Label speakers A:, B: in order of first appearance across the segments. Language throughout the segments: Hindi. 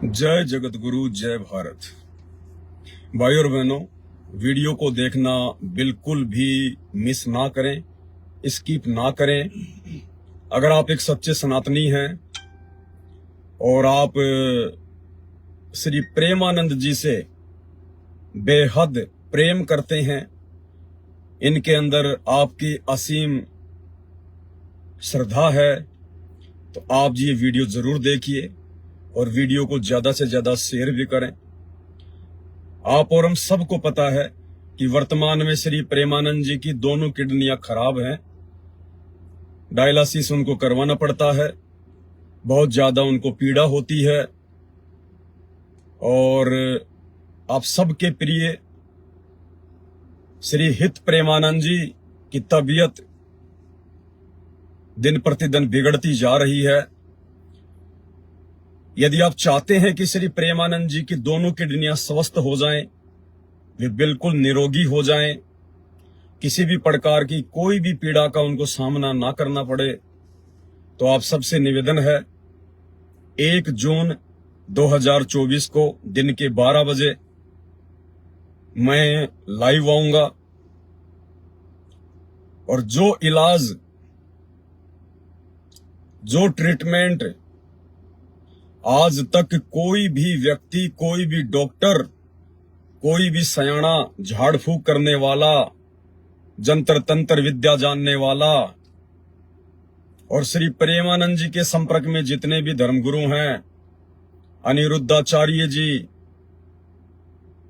A: जय जगत गुरु, जय भारत। भाई और बहनों, वीडियो को देखना बिल्कुल भी मिस ना करें, स्किप ना करें। अगर आप एक सच्चे सनातनी हैं और आप श्री प्रेमानंद जी से बेहद प्रेम करते हैं, इनके अंदर आपकी असीम श्रद्धा है, तो आप ये वीडियो जरूर देखिए और वीडियो को ज्यादा से ज्यादा शेयर भी करें। आप और हम सबको पता है कि वर्तमान में श्री प्रेमानंद जी की दोनों किडनियां खराब हैं, डायलिसिस उनको करवाना पड़ता है, बहुत ज्यादा उनको पीड़ा होती है। और आप सबके प्रिय श्री हित प्रेमानंद जी की तबीयत दिन प्रतिदिन बिगड़ती जा रही है। यदि आप चाहते हैं कि श्री प्रेमानंद जी की दोनों किडनियां स्वस्थ हो जाएं, वे बिल्कुल निरोगी हो जाएं, किसी भी प्रकार की कोई भी पीड़ा का उनको सामना ना करना पड़े, तो आप सबसे निवेदन है 1 जून 2024 को दिन के 12 बजे मैं लाइव आऊंगा और जो इलाज, जो ट्रीटमेंट आज तक कोई भी व्यक्ति, कोई भी डॉक्टर, कोई भी सयाना झाड़ फूक करने वाला, जंतर तंत्र विद्या जानने वाला और श्री प्रेमानंद जी के संपर्क में जितने भी धर्मगुरु हैं, अनिरुद्धाचार्य जी,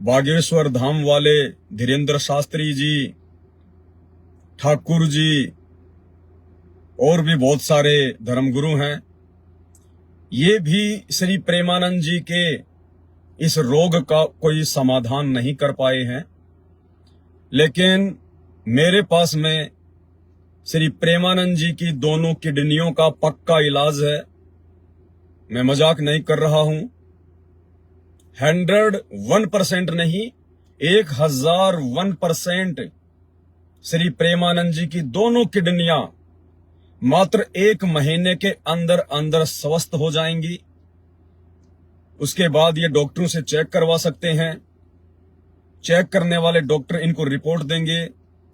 A: बागेश्वर धाम वाले धीरेन्द्र शास्त्री जी, ठाकुर जी और भी बहुत सारे धर्मगुरु हैं, ये भी श्री प्रेमानंद जी के इस रोग का कोई समाधान नहीं कर पाए हैं। लेकिन मेरे पास में श्री प्रेमानंद जी की दोनों किडनियों का पक्का इलाज है। मैं मजाक नहीं कर रहा हूं, 101% नहीं, 1001% श्री प्रेमानंद जी की दोनों किडनियां मात्र 1 महीने के अंदर अंदर स्वस्थ हो जाएंगी। उसके बाद ये डॉक्टरों से चेक करवा सकते हैं। चेक करने वाले डॉक्टर इनको रिपोर्ट देंगे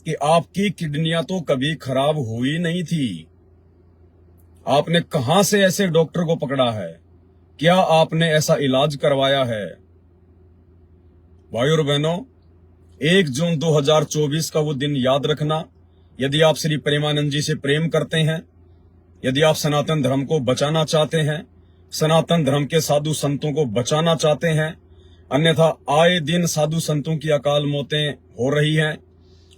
A: कि आपकी किडनियां तो कभी खराब हुई नहीं थी, आपने कहां से ऐसे डॉक्टर को पकड़ा है, क्या आपने ऐसा इलाज करवाया है। भाई और बहनों, 1 जून 2024 का वो दिन याद रखना। यदि आप श्री प्रेमानंद जी से प्रेम करते हैं, यदि आप सनातन धर्म को बचाना चाहते हैं, सनातन धर्म के साधु संतों को बचाना चाहते हैं, अन्यथा आए दिन साधु संतों की अकाल मौतें हो रही हैं।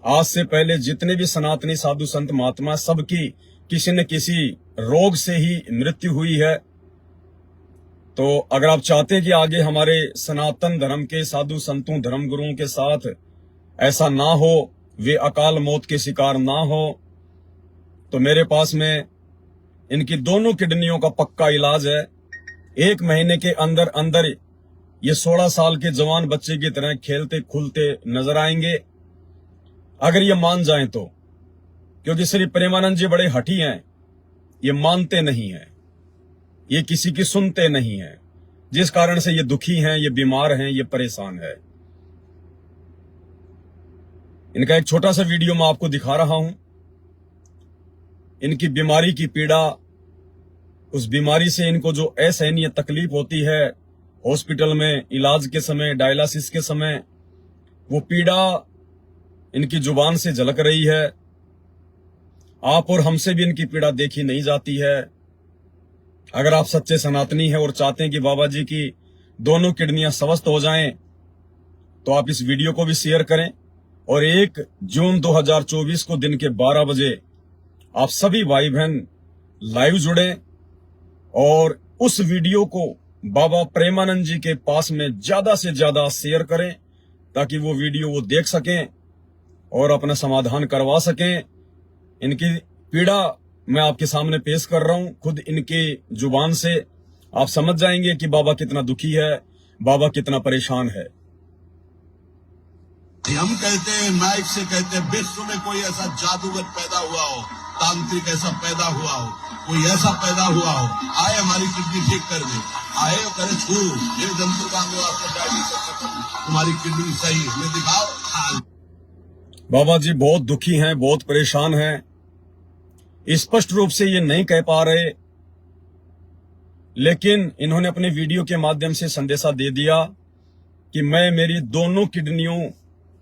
A: आज से पहले जितने भी सनातनी साधु संत महात्मा, सबकी किसी न किसी रोग से ही मृत्यु हुई है। तो अगर आप चाहते हैं कि आगे हमारे सनातन धर्म के साधु संतों, धर्म गुरुओं के साथ ऐसा ना हो, वे अकाल मौत के शिकार ना हो, तो मेरे पास में इनकी दोनों किडनियों का पक्का इलाज है। 1 महीने के अंदर अंदर ये 16 साल के जवान बच्चे की तरह खेलते खुलते नजर आएंगे, अगर ये मान जाएं तो। क्योंकि श्री प्रेमानंद जी बड़े हठी हैं, ये मानते नहीं हैं, ये किसी की सुनते नहीं हैं, जिस कारण से ये दुखी हैं, ये बीमार हैं, ये परेशान है। इनका एक छोटा सा वीडियो मैं आपको दिखा रहा हूं। इनकी बीमारी की पीड़ा, उस बीमारी से इनको जो असहनीय तकलीफ होती है हॉस्पिटल में इलाज के समय, डायलिसिस के समय, वो पीड़ा इनकी जुबान से झलक रही है। आप और हमसे भी इनकी पीड़ा देखी नहीं जाती है। अगर आप सच्चे सनातनी हैं और चाहते हैं कि बाबा जी की दोनों किडनियां स्वस्थ हो जाएं, तो आप इस वीडियो को भी शेयर करें और 1 जून 2024 को दिन के 12 बजे आप सभी भाई बहन लाइव जुड़े और उस वीडियो को बाबा प्रेमानंद जी के पास में ज्यादा से ज्यादा शेयर करें, ताकि वो वीडियो वो देख सकें और अपना समाधान करवा सकें। इनकी पीड़ा मैं आपके सामने पेश कर रहा हूं, खुद इनके जुबान से आप समझ जाएंगे कि बाबा कितना दुखी है, बाबा कितना परेशान है।
B: हम कहते हैं, नाइक से कहते हैं, विश्व में कोई ऐसा जादूगर पैदा हुआ हो, तांत्रिक ऐसा पैदा हुआ हो, कोई ऐसा पैदा हुआ हो, आए हमारी किडनी ठीक कर दे, आए और करे छू ये जंतु का हम आपको डायलिसिस तुम्हारी किडनी सही है, दिखाओ। हाँ।
A: बाबा जी बहुत दुखी हैं, बहुत परेशान हैं, स्पष्ट रूप से ये नहीं कह पा रहे, लेकिन इन्होंने अपने वीडियो के माध्यम से संदेशा दे दिया कि मैं मेरी दोनों किडनियों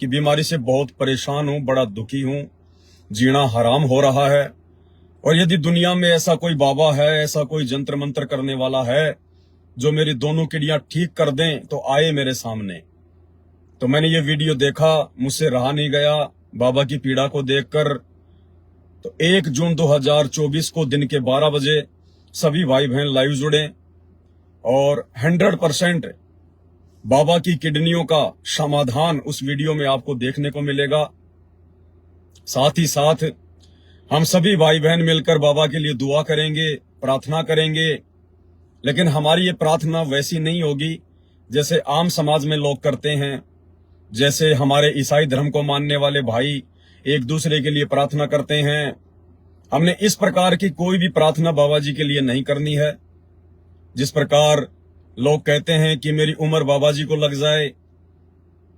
A: की बीमारी से बहुत परेशान हूं, बड़ा दुखी हूं, जीना हराम हो रहा है। और यदि दुनिया में ऐसा कोई बाबा है, ऐसा कोई जंत्र मंत्र करने वाला है जो मेरी दोनों किडनियां ठीक कर दें, तो आए मेरे सामने। तो मैंने ये वीडियो देखा, मुझसे रहा नहीं गया बाबा की पीड़ा को देखकर। तो 1 जून 2024 को दिन के 12 बजे सभी भाई बहन लाइव जुड़े और 100% बाबा की किडनियों का समाधान उस वीडियो में आपको देखने को मिलेगा। साथ ही साथ हम सभी भाई बहन मिलकर बाबा के लिए दुआ करेंगे, प्रार्थना करेंगे, लेकिन हमारी ये प्रार्थना वैसी नहीं होगी जैसे आम समाज में लोग करते हैं, जैसे हमारे ईसाई धर्म को मानने वाले भाई एक दूसरे के लिए प्रार्थना करते हैं। हमने इस प्रकार की कोई भी प्रार्थना बाबा जी के लिए नहीं करनी है। जिस प्रकार लोग कहते हैं कि मेरी उम्र बाबा जी को लग जाए,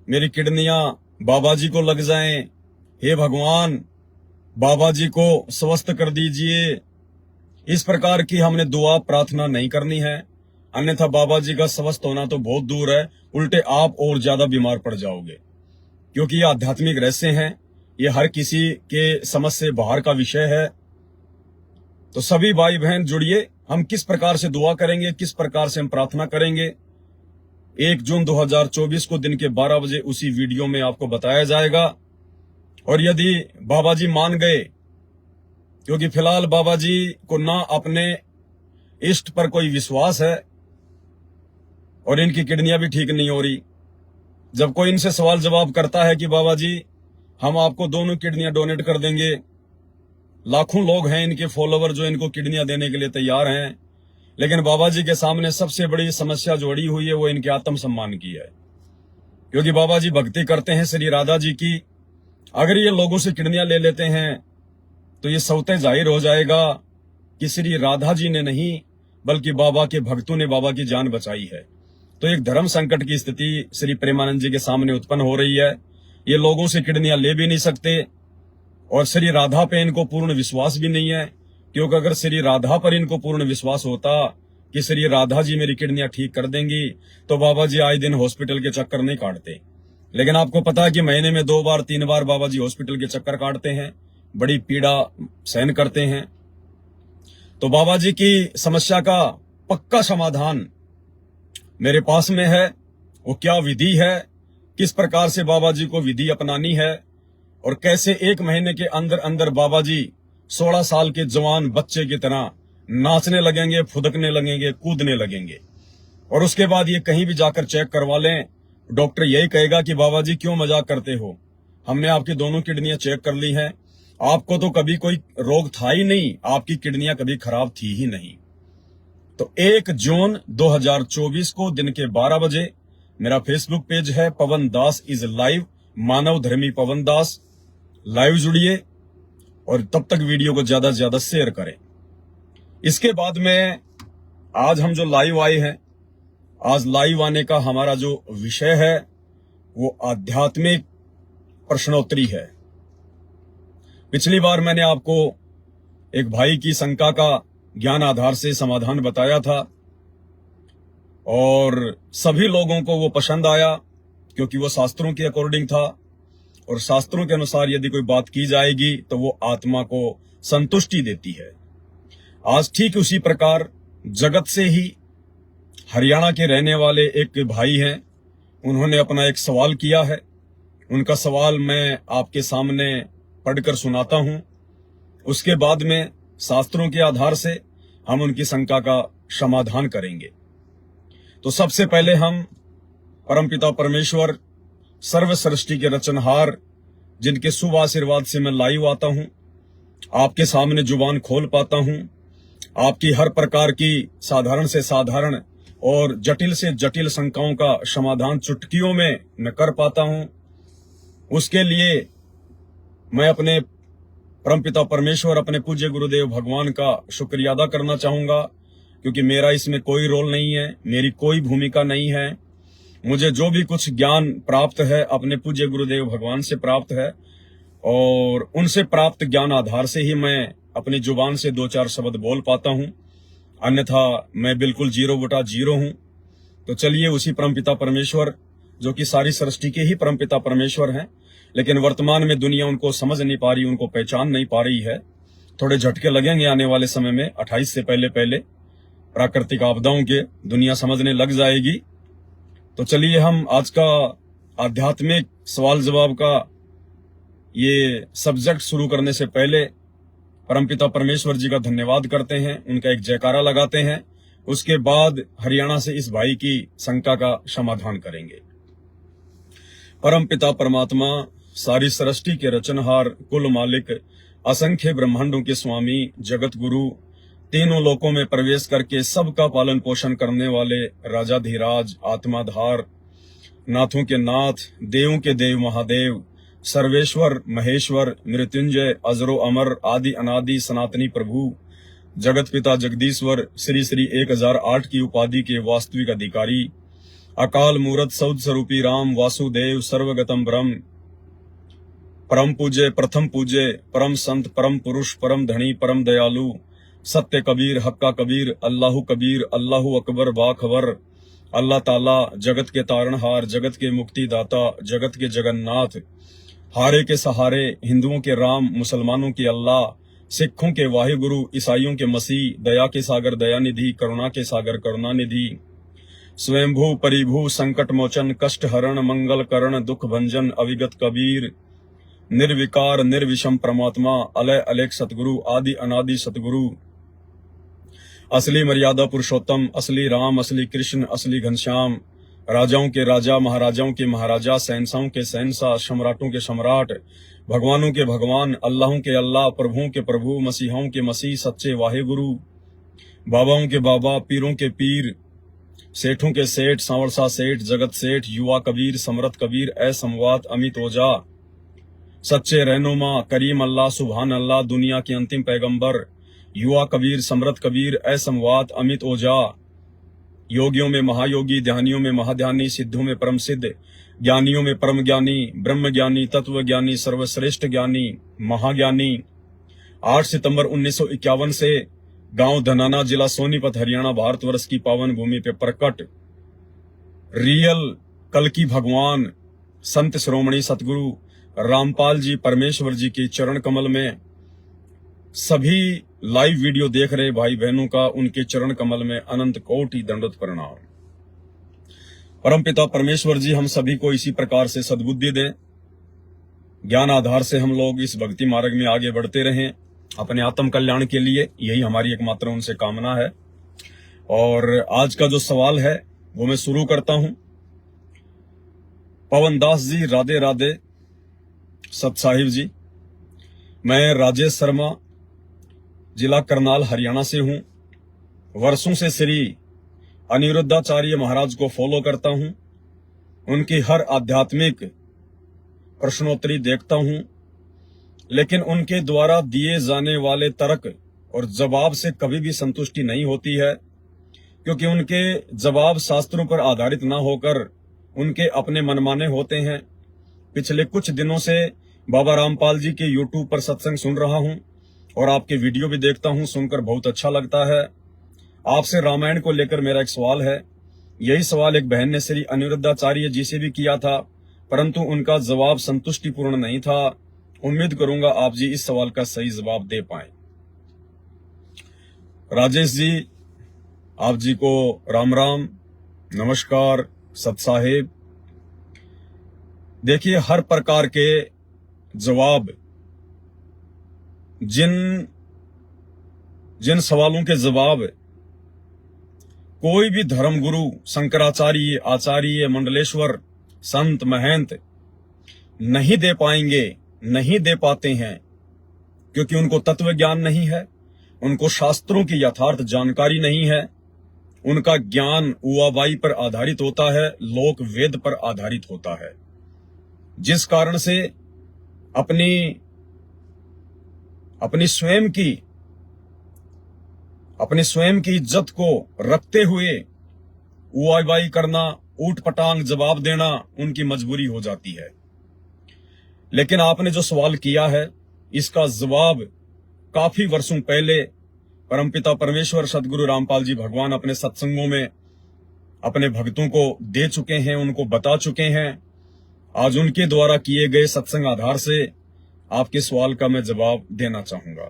A: मेरी किडनियां बाबा जी को लग जाएं, हे भगवान बाबा जी को स्वस्थ कर दीजिए, इस प्रकार की हमने दुआ प्रार्थना नहीं करनी है। अन्यथा बाबा जी का स्वस्थ होना तो बहुत दूर है, उल्टे आप और ज्यादा बीमार पड़ जाओगे, क्योंकि ये आध्यात्मिक रहस्य हैं, ये हर किसी के समझ से बाहर का विषय है। तो सभी भाई बहन जुड़िए, हम किस प्रकार से दुआ करेंगे, किस प्रकार से हम प्रार्थना करेंगे, 1 जून 2024 को दिन के 12 बजे उसी वीडियो में आपको बताया जाएगा। और यदि बाबा जी मान गए, क्योंकि फिलहाल बाबा जी को ना अपने इष्ट पर कोई विश्वास है और इनकी किडनियां भी ठीक नहीं हो रही। जब कोई इनसे सवाल जवाब करता है कि बाबा जी हम आपको दोनों किडनियां डोनेट कर देंगे, लाखों लोग हैं इनके फॉलोवर जो इनको किडनियां देने के लिए तैयार हैं, लेकिन बाबा जी के सामने सबसे बड़ी समस्या जो अड़ी हुई है वो इनके आत्मसम्मान की है। क्योंकि बाबा जी भक्ति करते हैं श्री राधा जी की। अगर ये लोगों से किडनियां ले लेते हैं तो ये सौते जाहिर हो जाएगा कि श्री राधा जी ने नहीं बल्कि बाबा के भक्तों ने बाबा की जान बचाई है। तो एक धर्म संकट की स्थिति श्री प्रेमानंद जी के सामने उत्पन्न हो रही है। ये लोगों से किडनियां ले भी नहीं सकते और श्री राधा पे इनको पूर्ण विश्वास भी नहीं है, क्योंकि अगर श्री राधा पर इनको पूर्ण विश्वास होता कि श्री राधा जी मेरी किडनियां ठीक कर देंगी तो बाबा जी आए दिन हॉस्पिटल के चक्कर नहीं काटते। लेकिन आपको पता है कि महीने में 2 बार 3 बार बाबा जी हॉस्पिटल के चक्कर काटते हैं, बड़ी पीड़ा सहन करते हैं। तो बाबा जी की समस्या का पक्का समाधान मेरे पास में है। वो क्या विधि है, किस प्रकार से बाबा जी को विधि अपनानी है और कैसे 1 महीने के अंदर अंदर बाबा जी 16 साल के जवान बच्चे की तरह नाचने लगेंगे, फुदकने लगेंगे, कूदने लगेंगे। और उसके बाद ये कहीं भी जाकर चेक करवा लें, डॉक्टर यही कहेगा कि बाबा जी क्यों मजाक करते हो, हमने आपकी दोनों किडनियां चेक कर ली हैं, आपको तो कभी कोई रोग था ही नहीं, आपकी किडनियां कभी खराब थी ही नहीं। तो 1 जून 2024 को दिन के 12 बजे मेरा फेसबुक पेज है पवन दास इज लाइव, मानव धर्मी पवन दास। लाइव जुड़िए और तब तक वीडियो को ज्यादा से ज्यादा शेयर करें। इसके बाद में आज हम जो लाइव आए हैं, आज लाइव आने का हमारा जो विषय है वो आध्यात्मिक प्रश्नोत्तरी है। पिछली बार मैंने आपको एक भाई की शंका का ज्ञान आधार से समाधान बताया था और सभी लोगों को वो पसंद आया, क्योंकि वो शास्त्रों के अकॉर्डिंग था और शास्त्रों के अनुसार यदि कोई बात की जाएगी तो वो आत्मा को संतुष्टि देती है। आज ठीक उसी प्रकार जगत से ही हरियाणा के रहने वाले एक भाई हैं, उन्होंने अपना एक सवाल किया है। उनका सवाल मैं आपके सामने पढ़कर सुनाता हूं, उसके बाद में शास्त्रों के आधार से हम उनकी शंका का समाधान करेंगे। तो सबसे पहले हम परमपिता परमेश्वर सर्व सृष्टि के रचनहार, जिनके शुभ आशीर्वाद से मैं लाइव आता हूं, आपके सामने जुबान खोल पाता हूं, आपकी हर प्रकार की साधारण से साधारण और जटिल से जटिल शंकाओं का समाधान चुटकियों में मैं कर पाता हूं। उसके लिए मैं अपने परमपिता परमेश्वर अपने पूज्य गुरुदेव भगवान का शुक्रिया अदा करना चाहूंगा, क्योंकि मेरा इसमें कोई रोल नहीं है, मेरी कोई भूमिका नहीं है। मुझे जो भी कुछ ज्ञान प्राप्त है अपने पूज्य गुरुदेव भगवान से प्राप्त है, और उनसे प्राप्त ज्ञान आधार से ही मैं अपनी जुबान से 2-4 शब्द बोल पाता हूं, अन्यथा मैं बिल्कुल 0/0 हूं। तो चलिए उसी परमपिता परमेश्वर, जो कि सारी सृष्टि के ही परमपिता परमेश्वर हैं, लेकिन वर्तमान में दुनिया उनको समझ नहीं पा रही, उनको पहचान नहीं पा रही है। थोड़े झटके लगेंगे आने वाले समय में, 28 से पहले प्राकृतिक आपदाओं के दुनिया समझने लग जाएगी। तो चलिए हम आज का आध्यात्मिक सवाल जवाब का ये सब्जेक्ट शुरू करने से पहले परमपिता परमेश्वर जी का धन्यवाद करते हैं, उनका एक जयकारा लगाते हैं। उसके बाद हरियाणा से इस भाई की शंका का समाधान करेंगे। परमपिता परमात्मा, सारी सृष्टि के रचनहार, कुल मालिक, असंख्य ब्रह्मांडों के स्वामी, जगत गुरु, तीनों लोकों में प्रवेश करके सबका पालन पोषण करने वाले राजाधिराज, आत्माधार, नाथों के नाथ, देवों के देव महादेव, सर्वेश्वर महेश्वर, मृत्युंजय, अजरो अमर, आदि अनादि सनातनी प्रभु, जगत पिता जगदीश्वर, श्री श्री 1008 की उपाधि के वास्तविक अधिकारी, अकाल मूरत सौद स्वरूपी राम वासुदेव, सर्वगतम ब्रह्म, परम पूज्य, प्रथम पूज्य, परम संत, परम पुरुष, परम धनी, परम दयालु, सत्य कबीर, हक्का कबीर, अल्लाहु कबीर, अल्लाहु अकबर, बाखबर, अल्लाह ताला, जगत के तारणहार, जगत के मुक्तिदाता, जगत के जगन्नाथ, हारे के सहारे, हिंदुओं के राम, मुसलमानों के अल्लाह, सिखों के वाहिगुरु, ईसाइयों के मसीह, दया के सागर दयानिधि, करुणा के सागर करुणानिधि, स्वयंभू परिभू, संकट मोचन, कष्ट हरण, मंगल करण, दुख भंजन, अविगत कबीर, निर्विकार निर्विषम परमात्मा, अलय अलेख सतगुरु, आदि अनादि सतगुरु, असली मर्यादा पुरुषोत्तम, असली राम, असली कृष्ण, असली घनश्याम, राजाओं के राजा, महाराजाओं के महाराजा, शहंशाहों के शहंशाह, सम्राटों के सम्राट, भगवानों के भगवान, अल्लाहों के अल्लाह, प्रभुओं के प्रभु, मसीहों के मसीह, सच्चे वाहेगुरु, बाबाओं के बाबा, पीरों के पीर, सेठों के सेठ, सांवरसा सेठ, जगत सेठ, युवा कबीर, समरथ कबीर, असमवात, अमित ओझा, सच्चे रहनुमा, करीम अल्लाह, सुभान अल्लाह, दुनिया के अंतिम पैगंबर, युवा कबीर, समरथ कबीर, असमवात, अमित ओझा, योगियों में महायोगी, ध्यानियों में महाध्यानी, सिद्धों में परम सिद्ध, ज्ञानियों में परम ज्ञानी, ब्रह्म ज्ञानी, तत्व ज्ञानी, सर्वश्रेष्ठ ज्ञानी, महाज्ञानी। 8 सितंबर 1951 से गांव धनाना, जिला सोनीपत, हरियाणा, भारतवर्ष की पावन भूमि पे प्रकट रियल कल्कि भगवान संत श्रोमणी सतगुरु रामपाल जी परमेश्वर जी के चरण कमल में सभी लाइव वीडियो देख रहे भाई बहनों का उनके चरण कमल में अनंत कोटि दंडवत प्रणाम। परमपिता परमेश्वर जी हम सभी को इसी प्रकार से सद्बुद्धि दें, ज्ञान आधार से हम लोग इस भक्ति मार्ग में आगे बढ़ते रहें अपने आत्म कल्याण के लिए, यही हमारी एकमात्र उनसे कामना है। और आज का जो सवाल है वो मैं शुरू करता हूं। पवन दास जी, राधे राधे। सत साहिब जी, मैं राजेश शर्मा, जिला करनाल, हरियाणा से हूं। वर्षों से श्री अनिरुद्धाचार्य महाराज को फॉलो करता हूं, उनकी हर आध्यात्मिक प्रश्नोत्तरी देखता हूं, लेकिन उनके द्वारा दिए जाने वाले तर्क और जवाब से कभी भी संतुष्टि नहीं होती है, क्योंकि उनके जवाब शास्त्रों पर आधारित न होकर उनके अपने मनमाने होते हैं। पिछले कुछ दिनों से बाबा रामपाल जी के YouTube पर सत्संग सुन रहा हूं और आपके वीडियो भी देखता हूं, सुनकर बहुत अच्छा लगता है। आपसे रामायण को लेकर मेरा एक सवाल है। यही सवाल एक बहन ने श्री अनिरुद्धाचार्य जी से भी किया था, परंतु उनका जवाब संतुष्टिपूर्ण नहीं था। उम्मीद करूंगा आप जी इस सवाल का सही जवाब दे पाएं। राजेश जी, आप जी को राम राम, नमस्कार, सत साहेब। देखिए, हर प्रकार के जवाब, जिन सवालों के जवाब कोई भी धर्मगुरु, शंकराचार्य, आचार्य, मंडलेश्वर, संत, महंत नहीं दे पाएंगे, नहीं दे पाते हैं, क्योंकि उनको तत्व ज्ञान नहीं है, उनको शास्त्रों की यथार्थ जानकारी नहीं है, उनका ज्ञान उवाबाई पर आधारित होता है, लोक वेद पर आधारित होता है, जिस कारण से अपनी अपनी स्वयं की इज्जत को रखते हुए वाई करना, ऊट पटांग जवाब देना उनकी मजबूरी हो जाती है। लेकिन आपने जो सवाल किया है इसका जवाब काफी वर्षों पहले परमपिता परमेश्वर सदगुरु रामपाल जी भगवान अपने सत्संगों में अपने भक्तों को दे चुके हैं, उनको बता चुके हैं। आज उनके द्वारा किए गए सत्संग आधार से आपके सवाल का मैं जवाब देना चाहूंगा।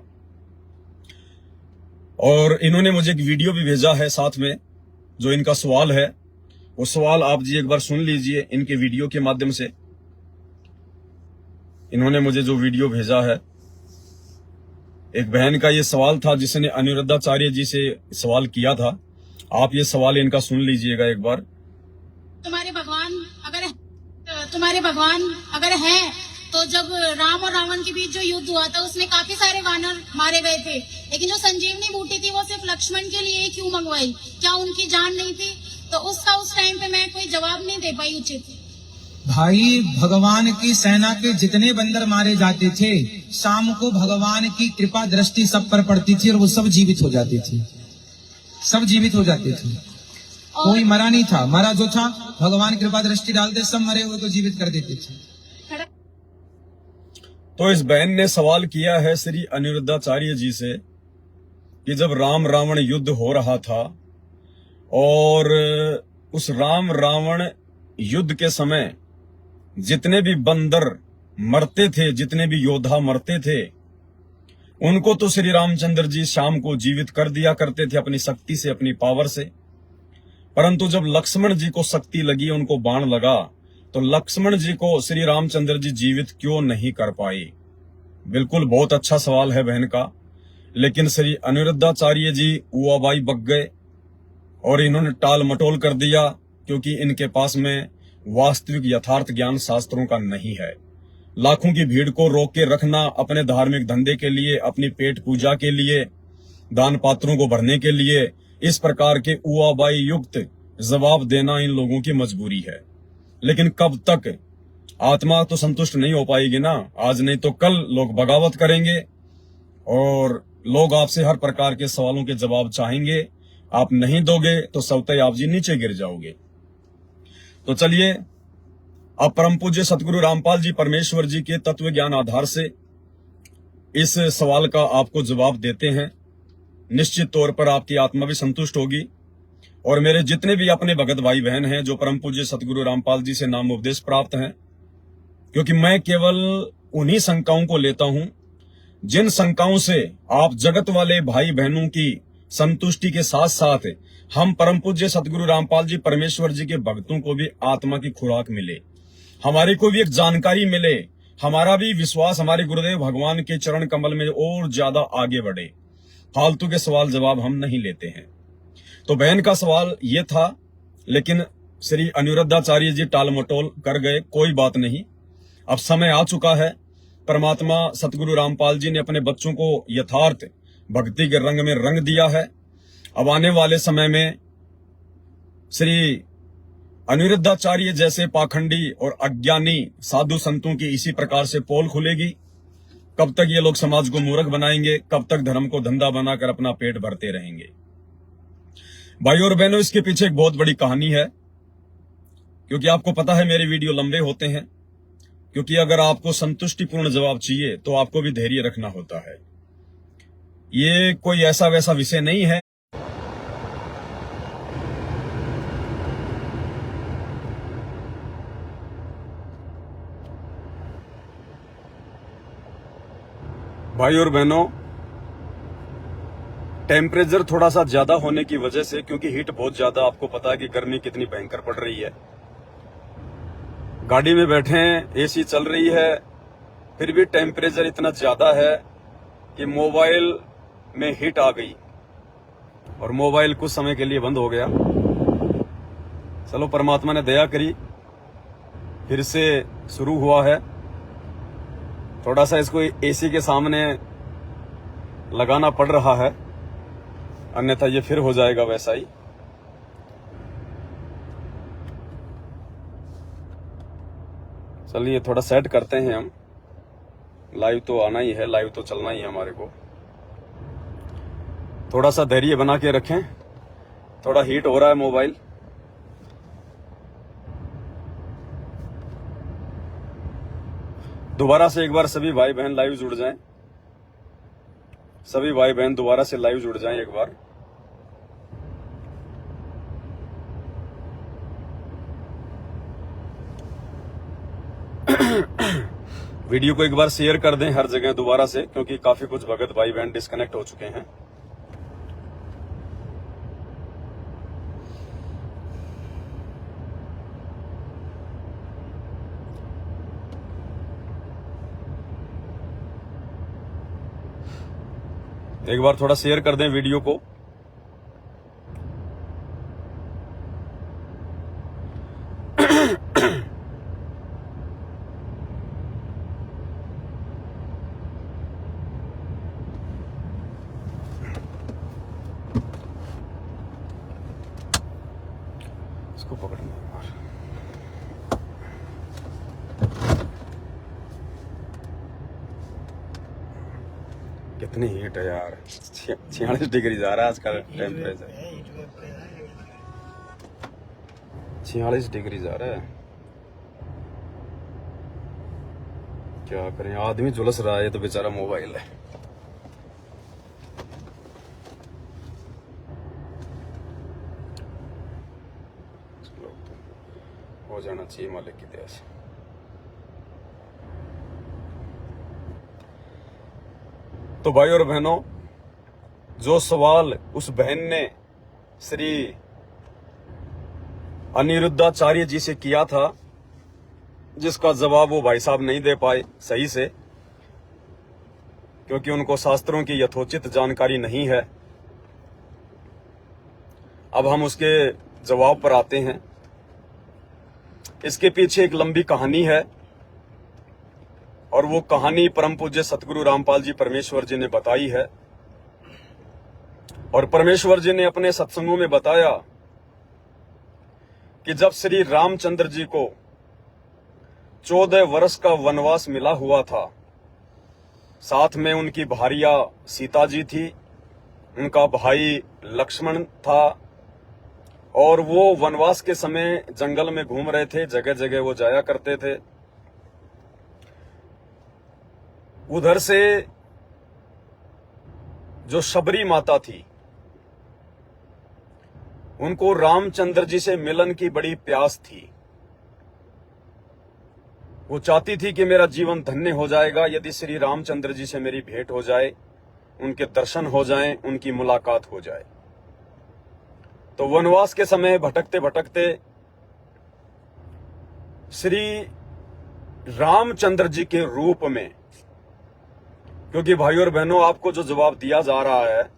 A: और इन्होंने मुझे एक वीडियो भी भेजा है साथ में, जो इनका सवाल है वो सवाल आप जी एक बार सुन लीजिए इनके वीडियो के माध्यम से। इन्होंने मुझे जो वीडियो भेजा है, एक बहन का ये सवाल था जिसने अनिरुद्धाचार्य जी से सवाल किया था। आप ये सवाल इनका सुन लीजिएगा एक बार।
C: तुम्हारे भगवान अगर है तो जब राम और रावण के बीच जो युद्ध हुआ था उसमें काफी सारे वानर मारे गए थे, लेकिन जो संजीवनी बूटी थी वो सिर्फ लक्ष्मण के लिए क्यों मंगवाई? क्या उनकी जान नहीं थी? तो उसका उस टाइम पे मैं कोई जवाब नहीं दे पाई उचित।
D: भाई, भगवान की सेना के जितने बंदर मारे जाते थे, शाम को भगवान की कृपा दृष्टि सब पर पड़ती थी और वो सब जीवित हो जाते थे, सब जीवित हो जाते थे। कोई मरा नहीं था, मरा जो था भगवान कृपा दृष्टि डालते, सब मरे हुए को जीवित कर देते थे।
A: तो इस बहन ने सवाल किया है श्री अनिरुद्धाचार्य जी से कि जब राम रावण युद्ध हो रहा था और उस राम रावण युद्ध के समय जितने भी बंदर मरते थे, जितने भी योद्धा मरते थे, उनको तो श्री रामचंद्र जी शाम को जीवित कर दिया करते थे अपनी शक्ति से, अपनी पावर से। परंतु जब लक्ष्मण जी को शक्ति लगी, उनको बाण लगा, तो लक्ष्मण जी को श्री रामचंद्र जी जीवित क्यों नहीं कर पाए? बिल्कुल बहुत अच्छा सवाल है बहन का। लेकिन श्री अनिरुद्धाचार्य जी उआबाई बक गए और इन्होंने टाल मटोल कर दिया, क्योंकि इनके पास में वास्तविक यथार्थ ज्ञान शास्त्रों का नहीं है। लाखों की भीड़ को रोक के रखना अपने धार्मिक धंधे के लिए, अपनी पेट पूजा के लिए, दान पात्रों को भरने के लिए, इस प्रकार के उआबाई युक्त जवाब देना इन लोगों की मजबूरी है। लेकिन कब तक? आत्मा तो संतुष्ट नहीं हो पाएगी ना। आज नहीं तो कल लोग बगावत करेंगे और लोग आपसे हर प्रकार के सवालों के जवाब चाहेंगे। आप नहीं दोगे तो स्वतः आप जी नीचे गिर जाओगे। तो चलिए, अब परम पूज्य सतगुरु रामपाल जी परमेश्वर जी के तत्व ज्ञान आधार से इस सवाल का आपको जवाब देते हैं। निश्चित तौर पर आपकी आत्मा भी संतुष्ट होगी। और मेरे जितने भी अपने भगत भाई बहन हैं जो परम पूज्य सतगुरु रामपाल जी से नाम उपदेश प्राप्त हैं, क्योंकि मैं केवल उन्हीं शंकाओं को लेता हूं जिन शंकाओं से आप जगत वाले भाई बहनों की संतुष्टि के साथ साथ हम परम पूज्य सतगुरु रामपाल जी परमेश्वर जी के भक्तों को भी आत्मा की खुराक मिले, हमारे को भी एक जानकारी मिले, हमारा भी विश्वास हमारे गुरुदेव भगवान के चरण कमल में और ज्यादा आगे बढ़े। फालतू के सवाल जवाब हम नहीं लेते हैं। तो बहन का सवाल ये था, लेकिन श्री अनिरुद्धाचार्य जी टाल मटोल कर गए। कोई बात नहीं, अब समय आ चुका है। परमात्मा सतगुरु रामपाल जी ने अपने बच्चों को यथार्थ भक्ति के रंग में रंग दिया है। अब आने वाले समय में श्री अनिरुद्धाचार्य जैसे पाखंडी और अज्ञानी साधु संतों की इसी प्रकार से पोल खुलेगी। कब तक ये लोग समाज को मूर्ख बनाएंगे? कब तक धर्म को धंधा बनाकर अपना पेट भरते रहेंगे? भाई और बहनों, इसके पीछे एक बहुत बड़ी कहानी है। क्योंकि आपको पता है मेरे वीडियो लंबे होते हैं, क्योंकि अगर आपको संतुष्टिपूर्ण जवाब चाहिए तो आपको भी धैर्य रखना होता है। ये कोई ऐसा वैसा विषय नहीं है। भाई और बहनों, टेम्परेचर थोड़ा सा ज्यादा होने की वजह से, क्योंकि हीट बहुत ज्यादा, आपको पता है कि गर्मी कितनी भयंकर पड़ रही है। गाड़ी में बैठे हैं, एसी चल रही है, फिर भी टेम्परेचर इतना ज्यादा है कि मोबाइल में हीट आ गई और मोबाइल कुछ समय के लिए बंद हो गया। चलो, परमात्मा ने दया करी, फिर से शुरू हुआ है। थोड़ा सा इसको एसी के सामने लगाना पड़ रहा है, अन्यथा ये फिर हो जाएगा वैसा ही। चलिए थोड़ा सेट करते हैं हम। लाइव तो आना ही है, लाइव तो चलना ही है हमारे को। थोड़ा सा धैर्य बना के रखें, थोड़ा हीट हो रहा है मोबाइल। दोबारा से एक बार सभी भाई बहन लाइव जुड़ जाएं, सभी भाई बहन दोबारा से लाइव जुड़ जाएं एक बार। वीडियो को एक बार शेयर कर दें हर जगह दोबारा से, क्योंकि काफी कुछ भगत भाई बहन डिस्कनेक्ट हो चुके हैं। एक बार थोड़ा शेयर कर दें वीडियो को। इसको पकड़ना एक बार। कितनी हीट है यार, 46 डिग्री जा रहा है आजकल टेम्परेचर, 46 डिग्री जा रहा है। क्या करें, आदमी झुलस रहा है, ये तो बेचारा मोबाइल है। हो जाना चाहिए मालिक की दया से। तो भाई और बहनों, जो सवाल उस बहन ने श्री अनिरुद्धाचार्य जी से किया था, जिसका जवाब वो भाई साहब नहीं दे पाए सही से, क्योंकि उनको शास्त्रों की यथोचित जानकारी नहीं है। अब हम उसके जवाब पर आते हैं। इसके पीछे एक लंबी कहानी है, और वो कहानी परम पूज्य सतगुरु रामपाल जी परमेश्वर जी ने बताई है। और परमेश्वर जी ने अपने सत्संगों में बताया कि जब श्री रामचंद्र जी को 14 वर्ष का वनवास मिला हुआ था, साथ में उनकी भारिया सीता जी थी, उनका भाई लक्ष्मण था, और वो वनवास के समय जंगल में घूम रहे थे, जगह जगह वो जाया करते थे। उधर से जो शबरी माता थी, उनको रामचंद्र जी से मिलन की बड़ी प्यास थी। वो चाहती थी कि मेरा जीवन धन्य हो जाएगा यदि श्री रामचंद्र जी से मेरी भेंट हो जाए, उनके दर्शन हो जाएं, उनकी मुलाकात हो जाए। तो वनवास के समय भटकते भटकते श्री रामचंद्र जी के रूप में, क्योंकि भाई और बहनों, आपको जो जवाब दिया जा रहा है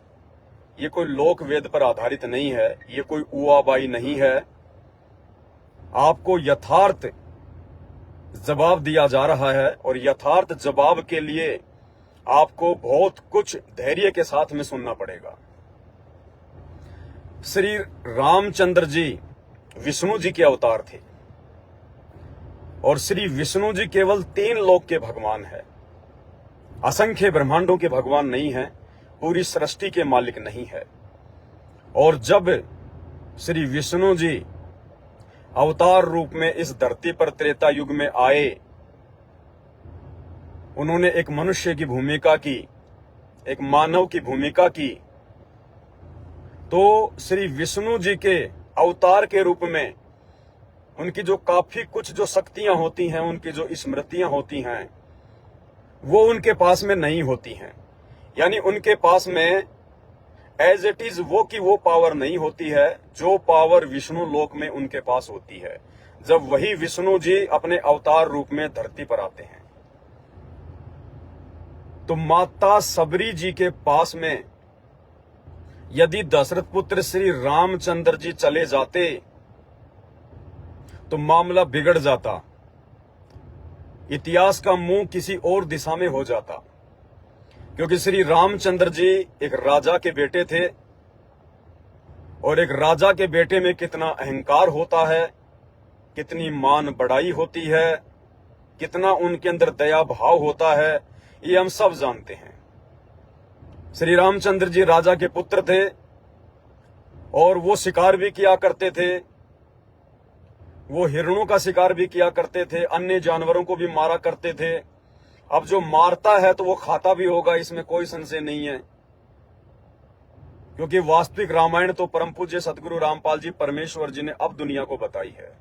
A: ये कोई लोक वेद पर आधारित नहीं है, ये कोई उआबाई नहीं है। आपको यथार्थ जवाब दिया जा रहा है, और यथार्थ जवाब के लिए आपको बहुत कुछ धैर्य के साथ में सुनना पड़ेगा। श्री रामचंद्र जी विष्णु जी के अवतार थे, और श्री विष्णु जी केवल 3 लोक के भगवान है, असंख्य ब्रह्मांडों के भगवान नहीं है, पूरी सृष्टि के मालिक नहीं है। और जब श्री विष्णु जी अवतार रूप में इस धरती पर त्रेता युग में आए, उन्होंने एक मनुष्य की भूमिका की, एक मानव की भूमिका की। तो श्री विष्णु जी के अवतार के रूप में उनकी जो काफी कुछ जो शक्तियां होती हैं, उनकी जो स्मृतियां होती हैं, वो उनके पास में नहीं होती हैं। यानी उनके पास में एज इट इज वो की वो पावर नहीं होती है जो पावर विष्णु लोक में उनके पास होती है, जब वही विष्णु जी अपने अवतार रूप में धरती पर आते हैं। तो माता सबरी जी के पास में यदि दशरथ पुत्र श्री रामचंद्र जी चले जाते तो मामला बिगड़ जाता, इतिहास का मुंह किसी और दिशा में हो जाता। क्योंकि श्री रामचंद्र जी एक राजा के बेटे थे, और एक राजा के बेटे में कितना अहंकार होता है, कितनी मान बढ़ाई होती है, कितना उनके अंदर दया भाव होता है, ये हम सब जानते हैं। श्री रामचंद्र जी राजा के पुत्र थे और वो शिकार भी किया करते थे, वो हिरणों का शिकार भी किया करते थे, अन्य जानवरों को भी मारा करते थे। अब जो मारता है तो वो खाता भी होगा, इसमें कोई संशय नहीं है, क्योंकि वास्तविक रामायण तो परम पूज्य सतगुरु रामपाल जी परमेश्वर जी ने अब दुनिया को बताई है।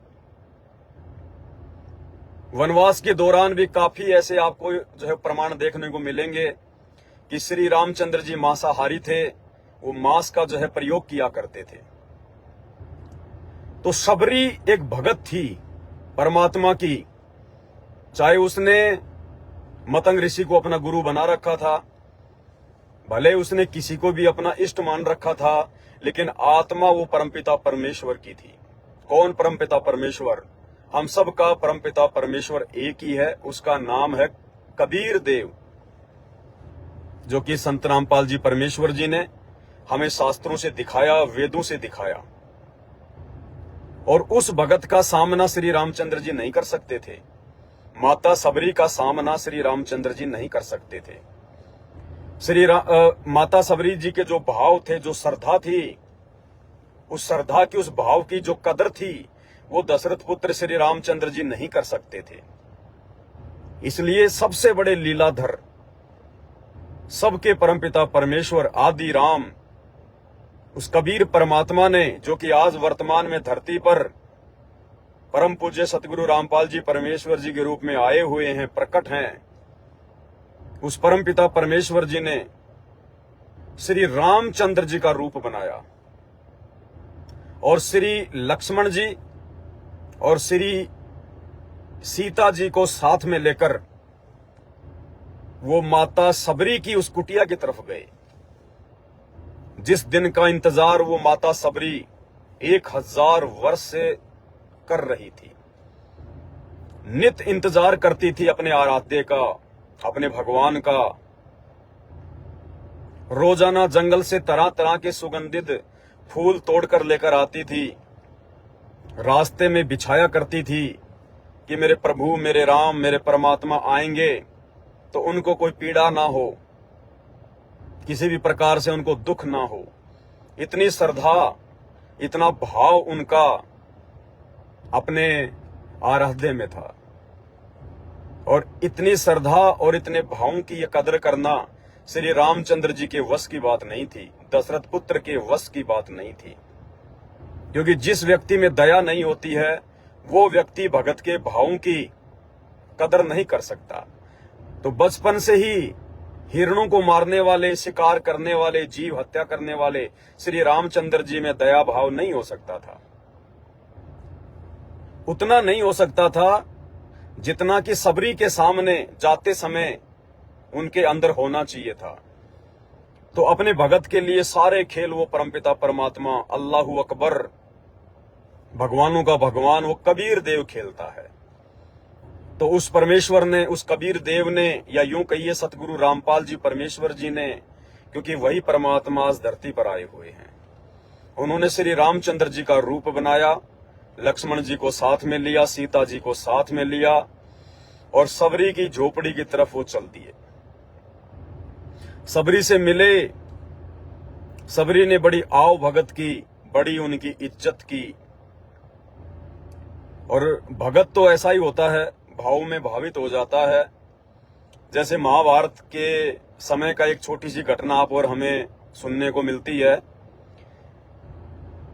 A: वनवास के दौरान भी काफी ऐसे आपको जो है प्रमाण देखने को मिलेंगे कि श्री रामचंद्र जी मांसाहारी थे, वो मांस का जो है प्रयोग किया करते थे। तो शबरी एक भगत थी परमात्मा की, चाहे उसने मतंग ऋषि को अपना गुरु बना रखा था, भले उसने किसी को भी अपना इष्ट मान रखा था, लेकिन आत्मा वो परमपिता परमेश्वर की थी। कौन परमपिता परमेश्वर? हम सब का परमपिता परमेश्वर एक ही है, उसका नाम है कबीर देव, जो कि संत रामपाल जी परमेश्वर जी ने हमें शास्त्रों से दिखाया, वेदों से दिखाया। और उस भगत का सामना श्री रामचंद्र जी नहीं कर सकते थे, माता सबरी का सामना श्री रामचंद्र जी नहीं कर सकते थे। माता सबरी जी के जो भाव थे, जो श्रद्धा थी, उस श्रद्धा की, उस भाव की जो कदर थी, वो दशरथ पुत्र श्री रामचंद्र जी नहीं कर सकते थे। इसलिए सबसे बड़े लीलाधर, सबके परमपिता परमेश्वर आदि राम, उस कबीर परमात्मा ने, जो कि आज वर्तमान में धरती पर परम पूज्य सतगुरु रामपाल जी परमेश्वर जी के रूप में आए हुए हैं, प्रकट हैं, उस परमपिता परमेश्वर जी ने श्री रामचंद्र जी का रूप बनाया और श्री लक्ष्मण जी और श्री सीता जी को साथ में लेकर वो माता सबरी की उस कुटिया की तरफ गए। जिस दिन का इंतजार वो माता सबरी 1000 वर्ष से कर रही थी, नित इंतजार करती थी अपने आराध्य का, अपने भगवान का। रोजाना जंगल से तरह तरह के सुगंधित फूल तोड़कर लेकर आती थी, रास्ते में बिछाया करती थी कि मेरे प्रभु, मेरे राम, मेरे परमात्मा आएंगे तो उनको कोई पीड़ा ना हो, किसी भी प्रकार से उनको दुख ना हो। इतनी श्रद्धा, इतना भाव उनका अपने आराध्य में था, और इतनी श्रद्धा और इतने भावों की ये कदर करना श्री रामचंद्र जी के वश की बात नहीं थी, दशरथ पुत्र के वश की बात नहीं थी। क्योंकि जिस व्यक्ति में दया नहीं होती है, वो व्यक्ति भगत के भावों की कदर नहीं कर सकता। तो बचपन से ही हिरणों को मारने वाले, शिकार करने वाले, जीव हत्या करने वाले श्री रामचंद्र जी में दया भाव नहीं हो सकता था। उतना नहीं हो सकता था जितना कि सबरी के सामने जाते समय उनके अंदर होना चाहिए था। तो अपने भगत के लिए सारे खेल वो परमपिता परमात्मा, अल्लाहु अकबर, भगवानों का भगवान, वो कबीर देव खेलता है। तो उस परमेश्वर ने, उस कबीर देव ने, या यूं कहिए सतगुरु रामपाल जी परमेश्वर जी ने, क्योंकि वही परमात्मा इस धरती पर आए हुए हैं, उन्होंने श्री रामचंद्र जी का रूप बनाया, लक्ष्मण जी को साथ में लिया, सीता जी को साथ में लिया, और सबरी की झोपड़ी की तरफ वो चल दिए। सबरी से मिले, सबरी ने बड़ी आव भगत की, बड़ी उनकी इज्जत की। और भगत तो ऐसा ही होता है, भाव में भावित हो जाता है। जैसे महाभारत के समय का एक छोटी सी घटना आप और हमें सुनने को मिलती है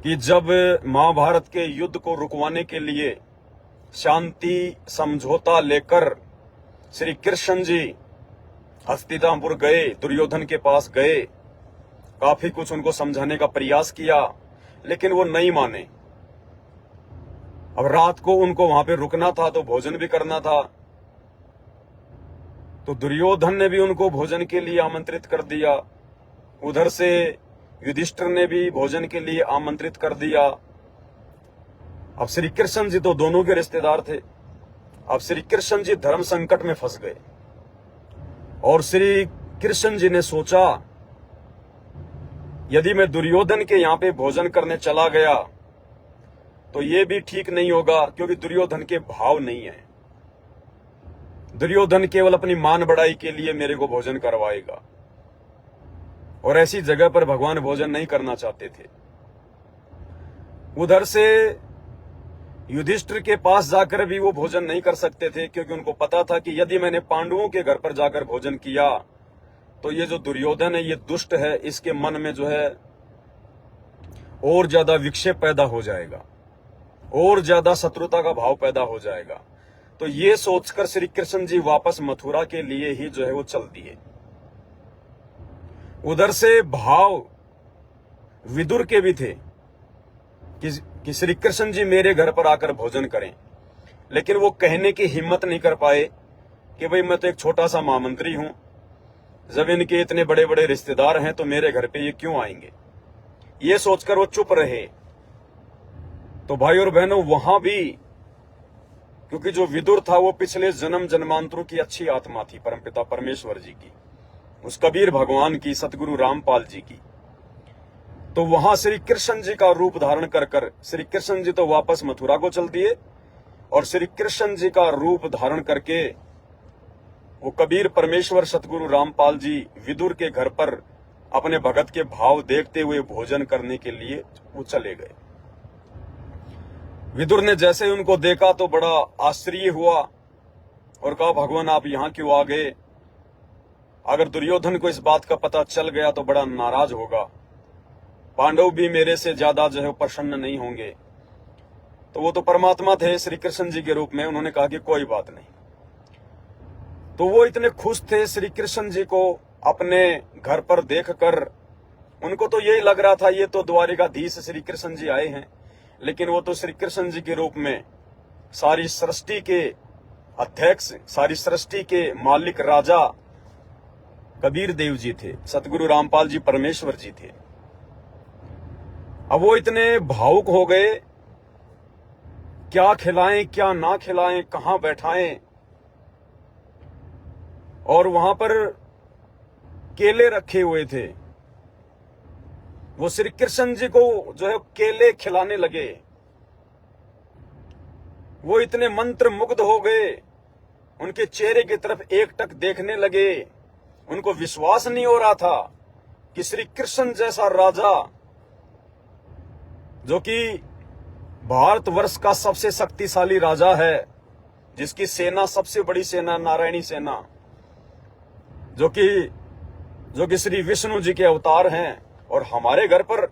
A: कि जब महाभारत के युद्ध को रुकवाने के लिए शांति समझौता लेकर श्री कृष्ण जी हस्तिनापुर गए, दुर्योधन के पास गए, काफी कुछ उनको समझाने का प्रयास किया, लेकिन वो नहीं माने। अब रात को उनको वहां पे रुकना था, तो भोजन भी करना था। तो दुर्योधन ने भी उनको भोजन के लिए आमंत्रित कर दिया, उधर से युधिष्ठिर ने भी भोजन के लिए आमंत्रित कर दिया। अब श्री कृष्ण जी तो दोनों के रिश्तेदार थे। अब श्री कृष्ण जी धर्म संकट में फंस गए, और श्री कृष्ण जी ने सोचा, यदि मैं दुर्योधन के यहां पे भोजन करने चला गया तो ये भी ठीक नहीं होगा, क्योंकि दुर्योधन के भाव नहीं है। दुर्योधन केवल अपनी मान बढ़ाई के लिए मेरे को भोजन करवाएगा, और ऐसी जगह पर भगवान भोजन नहीं करना चाहते थे। उधर से युधिष्ठिर के पास जाकर भी वो भोजन नहीं कर सकते थे, क्योंकि उनको पता था कि यदि मैंने पांडवों के घर पर जाकर भोजन किया तो ये जो दुर्योधन है, ये दुष्ट है, इसके मन में जो है और ज्यादा विक्षेप पैदा हो जाएगा, और ज्यादा शत्रुता का भाव पैदा हो जाएगा। तो ये सोचकर श्री कृष्ण जी वापस मथुरा के लिए ही जो है वो चल दिए। उधर से भाव विदुर के भी थे कि श्री कृष्ण जी मेरे घर पर आकर भोजन करें, लेकिन वो कहने की हिम्मत नहीं कर पाए कि भाई मैं तो एक छोटा सा महामंत्री हूं, जब इनके इतने बड़े बड़े रिश्तेदार हैं तो मेरे घर पे ये क्यों आएंगे। ये सोचकर वो चुप रहे। तो भाई और बहनों, वहां भी क्योंकि जो विदुर था वो पिछले जन्म जन्मांतरों की अच्छी आत्मा थी, परमपिता परमेश्वर जी की, उस कबीर भगवान की, सतगुरु रामपाल जी की। तो वहां श्री कृष्ण जी का रूप धारण कर कर श्री कृष्ण जी तो वापस मथुरा को चल दिए, और श्री कृष्ण जी का रूप धारण करके वो कबीर परमेश्वर सतगुरु रामपाल जी विदुर के घर पर अपने भगत के भाव देखते हुए भोजन करने के लिए वो चले गए। विदुर ने जैसे उनको देखा तो बड़ा आश्चर्य हुआ और कहा, भगवान आप यहां क्यों आ गए? अगर दुर्योधन को इस बात का पता चल गया तो बड़ा नाराज होगा, पांडव भी मेरे से ज्यादा जो है प्रसन्न नहीं होंगे। तो वो तो परमात्मा थे श्री कृष्ण जी के रूप में, उन्होंने कहा कि कोई बात नहीं। तो वो इतने खुश थे श्री कृष्ण जी को अपने घर पर देखकर, उनको तो यही लग रहा था ये तो द्वारिकाधीश श्री कृष्ण जी आए हैं, लेकिन वो तो श्री कृष्ण जी के रूप में सारी सृष्टि के अध्यक्ष, सारी सृष्टि के मालिक राजा कबीर देव जी थे, सतगुरु रामपाल जी परमेश्वर जी थे। अब वो इतने भावुक हो गए, क्या खिलाएं क्या ना खिलाएं, कहां बैठाएं। और वहां पर केले रखे हुए थे, वो श्री कृष्ण जी को जो है केले खिलाने लगे। वो इतने मंत्र मुग्ध हो गए, उनके चेहरे की तरफ एकटक देखने लगे। उनको विश्वास नहीं हो रहा था कि श्री कृष्ण जैसा राजा, जो कि भारतवर्ष का सबसे शक्तिशाली राजा है, जिसकी सेना सबसे बड़ी सेना नारायणी सेना, जो कि श्री विष्णु जी के अवतार हैं, और हमारे घर पर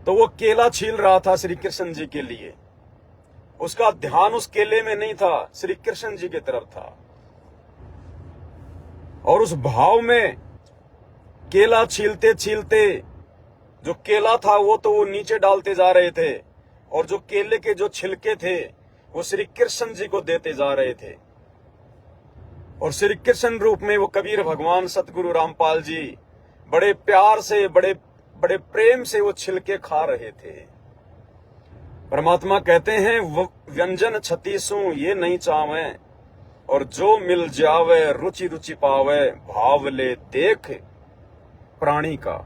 A: तो वो केला छील रहा था श्री कृष्ण जी के लिए। उसका ध्यान उस केले में नहीं था, श्री कृष्ण जी की तरफ था। और उस भाव में केला छीलते छीलते जो केला था वो तो वो नीचे डालते जा रहे थे, और जो केले के जो छिलके थे वो श्री कृष्ण जी को देते जा रहे थे। और श्री कृष्ण रूप में वो कबीर भगवान सतगुरु रामपाल जी बड़े प्यार से, बड़े बड़े प्रेम से वो छिलके खा रहे थे। परमात्मा कहते हैं, व्यंजन छतीसों ये नहीं चावे, और जो मिल जावे रुचि रुचि पावे, भाव ले देख प्राणी का।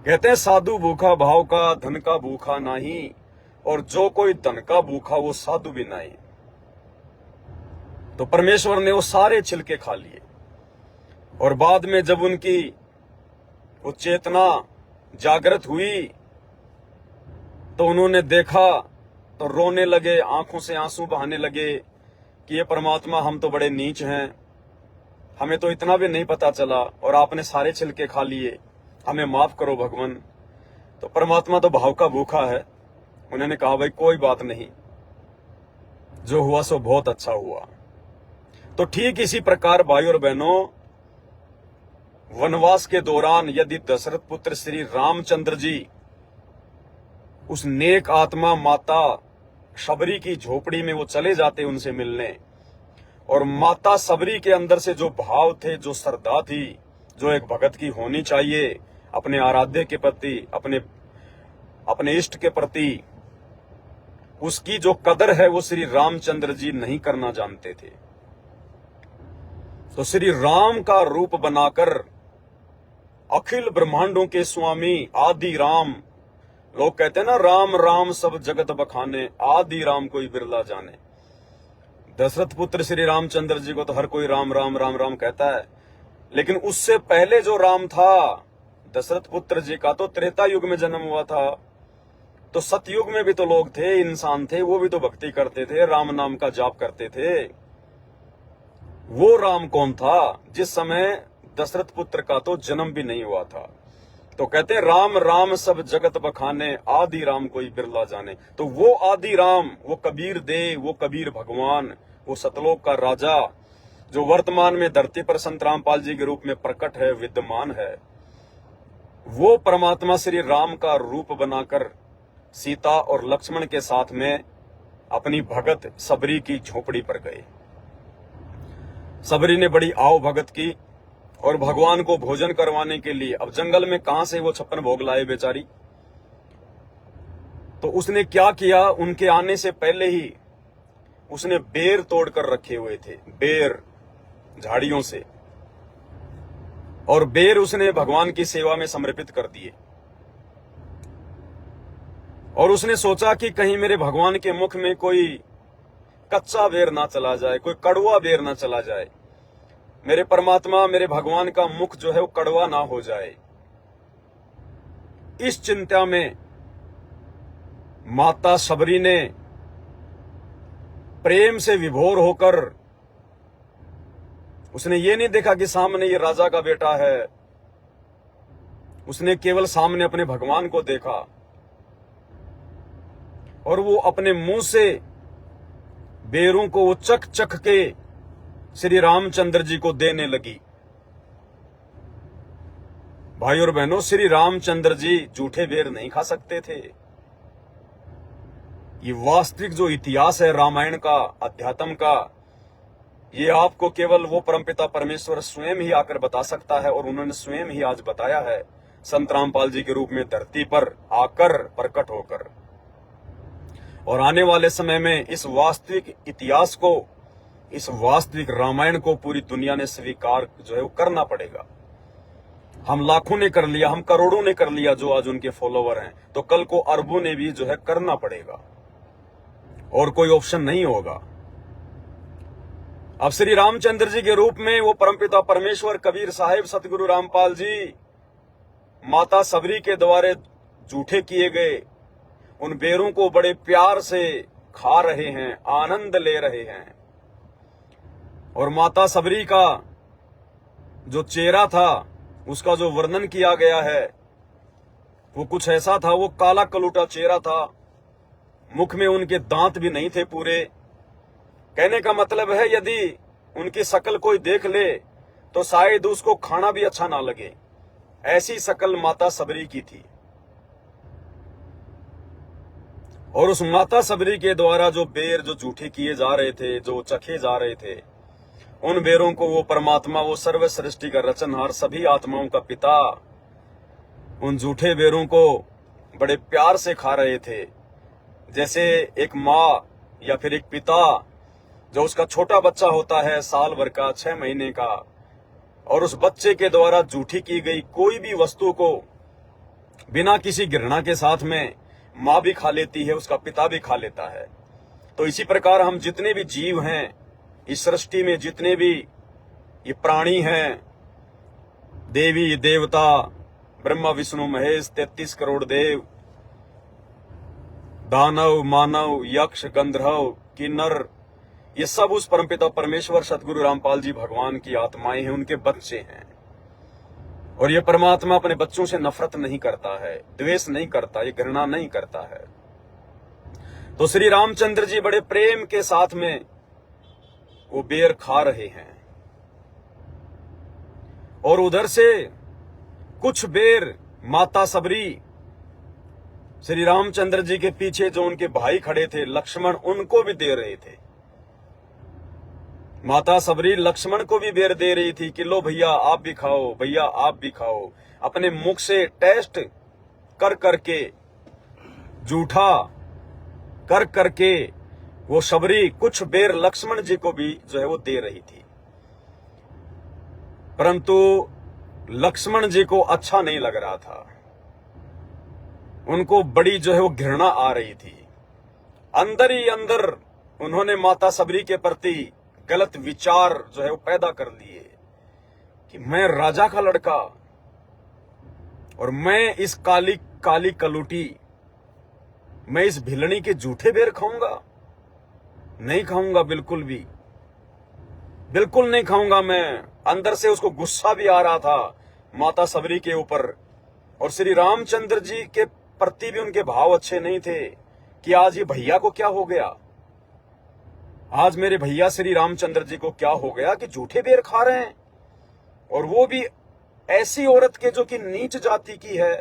A: कहते हैं, साधु भूखा भाव का, धन का भूखा नहीं, और जो कोई धन का भूखा वो साधु भी नहीं। तो परमेश्वर ने वो सारे छिलके खा लिए, और बाद में जब उनकी वो चेतना जागृत हुई तो उन्होंने देखा तो रोने लगे, आंखों से आंसू बहाने लगे कि ये परमात्मा, हम तो बड़े नीच हैं, हमें तो इतना भी नहीं पता चला, और आपने सारे छिलके खा लिए, हमें माफ करो भगवान। तो परमात्मा तो भाव का भूखा है। उन्होंने कहा, भाई कोई बात नहीं, जो हुआ सो बहुत अच्छा हुआ। तो ठीक इसी प्रकार भाई और बहनों, वनवास के दौरान यदि दशरथ पुत्र श्री रामचंद्र जी उस नेक आत्मा माता शबरी की झोपड़ी में वो चले जाते उनसे मिलने, और माता शबरी के अंदर से जो भाव थे, जो श्रद्धा थी, जो एक भगत की होनी चाहिए अपने आराध्य के प्रति, अपने इष्ट के प्रति, उसकी जो कदर है वो श्री रामचंद्र जी नहीं करना जानते थे। तो श्री राम का रूप बनाकर अखिल ब्रह्मांडों के स्वामी आदि राम, लोग कहते हैं ना, राम राम सब जगत बखाने, आदि राम कोई बिरला जाने। दशरथ पुत्र श्री रामचंद्र जी को तो हर कोई राम राम राम राम कहता है, लेकिन उससे पहले जो राम था दशरथ पुत्र जी का तो त्रेता युग में जन्म हुआ था। तो सतयुग में भी तो लोग थे, इंसान थे, वो भी तो भक्ति करते थे, राम नाम का जाप करते थे। वो राम कौन था जिस समय दशरथ पुत्र का तो जन्म भी नहीं हुआ था? तो कहते हैं राम राम सब जगत बखाने, आदि राम कोई बिरला जाने। तो वो आदि राम, वो कबीर दे, वो कबीर भगवान, वो सतलोक का राजा जो वर्तमान में धरती पर संत रामपाल जी के रूप में प्रकट है, विद्यमान है, वो परमात्मा श्री राम का रूप बनाकर सीता और लक्ष्मण के साथ में अपनी भगत सबरी की झोपड़ी पर गए। सबरी ने बड़ी आओ भगत की और भगवान को भोजन करवाने के लिए, अब जंगल में कहां से वो 56 भोग लाए बेचारी, तो उसने क्या किया, उनके आने से पहले ही उसने बेर तोड़कर रखे हुए थे, बेर झाड़ियों से, और बेर उसने भगवान की सेवा में समर्पित कर दिए। और उसने सोचा कि कहीं मेरे भगवान के मुख में कोई कच्चा बेर ना चला जाए, कोई कड़वा बेर ना चला जाए, मेरे परमात्मा, मेरे भगवान का मुख जो है वो कड़वा ना हो जाए। इस चिंता में माता सबरी ने प्रेम से विभोर होकर, उसने ये नहीं देखा कि सामने ये राजा का बेटा है, उसने केवल सामने अपने भगवान को देखा और वो अपने मुंह से बेरों को वो चख चख के श्री रामचंद्र जी को देने लगी। भाई और बहनों, श्री रामचंद्र जी झूठे बेर नहीं खा सकते थे। ये वास्तविक जो इतिहास है रामायण का, अध्यात्म का, ये आपको केवल वो परमपिता परमेश्वर स्वयं ही आकर बता सकता है, और उन्होंने स्वयं ही आज बताया है संत रामपाल जी के रूप में धरती पर आकर प्रकट होकर। और आने वाले समय में इस वास्तविक इतिहास को, इस वास्तविक रामायण को पूरी दुनिया ने स्वीकार जो है वो करना पड़ेगा। हम लाखों ने कर लिया, हम करोड़ों ने कर लिया जो आज उनके फॉलोवर हैं, तो कल को अरबों ने भी जो है करना पड़ेगा, और कोई ऑप्शन नहीं होगा। अब श्री रामचंद्र जी के रूप में वो परमपिता परमेश्वर कबीर साहिब सतगुरु रामपाल जी माता सबरी के द्वारे जूठे किए गए उन बेरों को बड़े प्यार से खा रहे हैं, आनंद ले रहे हैं। और माता सबरी का जो चेहरा था उसका जो वर्णन किया गया है वो कुछ ऐसा था, वो काला कलूटा चेहरा था, मुख में उनके दांत भी नहीं थे पूरे। कहने का मतलब है यदि उनकी शक्ल कोई देख ले तो शायद उसको खाना भी अच्छा ना लगे, ऐसी शक्ल माता सबरी की थी। और उस माता सबरी के द्वारा जो बेर जो जूठे किए जा रहे थे, जो चखे जा रहे थे, उन बेरों को वो परमात्मा, वो सर्व सृष्टि का रचनहार, सभी आत्माओं का पिता, उन जूठे बेरों को बड़े प्यार से खा रहे थे। जैसे एक माँ या फिर एक पिता जो उसका छोटा बच्चा होता है, साल भर का, 6 महीने का, और उस बच्चे के द्वारा जूठी की गई कोई भी वस्तु को बिना किसी घृणा के साथ में माँ भी खा लेती है, उसका पिता भी खा लेता है। तो इसी प्रकार हम जितने भी जीव हैं इस सृष्टि में, जितने भी ये प्राणी हैं, देवी देवता, ब्रह्मा विष्णु महेश, 33 करोड़ देव, दानव मानव, यक्ष गंधर्व किन्नर, ये सब उस परमपिता परमेश्वर सतगुरु रामपाल जी भगवान की आत्माएं हैं, उनके बच्चे हैं। और ये परमात्मा अपने बच्चों से नफरत नहीं करता है, द्वेष नहीं करता, ये घृणा नहीं करता है। तो श्री रामचंद्र जी बड़े प्रेम के साथ में वो बेर खा रहे हैं, और उधर से कुछ बेर माता सबरी श्री रामचंद्र जी के पीछे जो उनके भाई खड़े थे लक्ष्मण, उनको भी दे रहे थे। माता सबरी लक्ष्मण को भी बेर दे रही थी कि लो भैया आप भी खाओ, भैया आप भी खाओ। अपने मुख से टेस्ट कर करके, जूठा कर करके वो सबरी कुछ बेर लक्ष्मण जी को भी जो है वो दे रही थी, परंतु लक्ष्मण जी को अच्छा नहीं लग रहा था, उनको बड़ी जो है वो घृणा आ रही थी। अंदर ही अंदर उन्होंने माता सबरी के प्रति गलत विचार जो है वो पैदा कर लिए कि मैं राजा का लड़का और मैं इस काली काली कलूटी, मैं इस भिलनी के जूठे बेर खाऊंगा? नहीं खाऊंगा, बिल्कुल भी, बिल्कुल नहीं खाऊंगा। मैं अंदर से उसको गुस्सा भी आ रहा था माता सबरी के ऊपर, और श्री रामचंद्र जी के प्रति भी उनके भाव अच्छे नहीं थे कि आज ये भैया को क्या हो गया, आज मेरे भैया श्री रामचंद्र जी को क्या हो गया कि जूठे बेर खा रहे हैं, और वो भी ऐसी औरत के जो कि नीच जाति की है,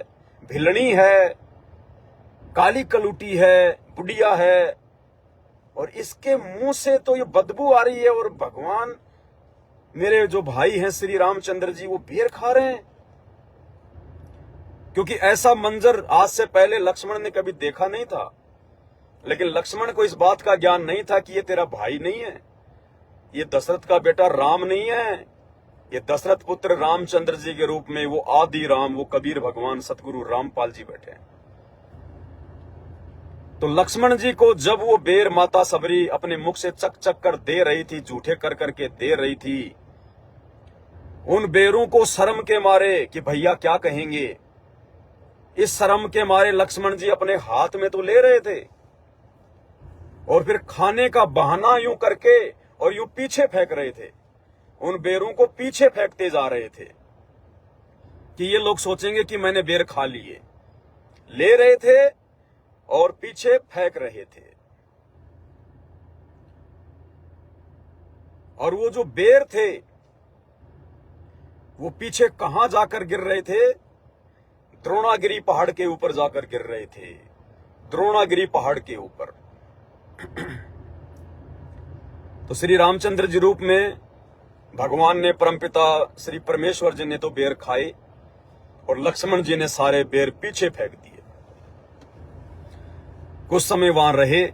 A: भिलनी है, काली कलूटी है, बुढ़िया है, और इसके मुंह से तो ये बदबू आ रही है, और भगवान मेरे जो भाई हैं श्री रामचंद्र जी वो बेर खा रहे हैं। क्योंकि ऐसा मंजर आज से पहले लक्ष्मण ने कभी देखा नहीं था, लेकिन लक्ष्मण को इस बात का ज्ञान नहीं था कि ये तेरा भाई नहीं है, ये दशरथ का बेटा राम नहीं है, ये दशरथ पुत्र रामचंद्र जी के रूप में वो आदि राम, वो कबीर भगवान सतगुरु रामपाल जी बैठे हैं। तो लक्ष्मण जी को जब वो बेर माता सबरी अपने मुख से चक चक कर दे रही थी, जूठे कर करके दे रही थी, उन बेरों को शर्म के मारे कि भैया क्या कहेंगे, इस शर्म के मारे लक्ष्मण जी अपने हाथ में तो ले रहे थे, और फिर खाने का बहाना यूं करके और यूं पीछे फेंक रहे थे, उन बेरों को पीछे फेंकते जा रहे थे कि ये लोग सोचेंगे कि मैंने बेर खा लिए, ले रहे थे और पीछे फेंक रहे थे। और वो जो बेर थे वो पीछे कहां जाकर गिर रहे थे? द्रोणागिरी पहाड़ के ऊपर जाकर गिर रहे थे, द्रोणागिरी पहाड़ के ऊपर। तो श्री रामचंद्र जी रूप में भगवान ने, परमपिता श्री परमेश्वर जी ने तो बेर खाए, और लक्ष्मण जी ने सारे बेर पीछे फेंक दिए। कुछ समय वहां रहे,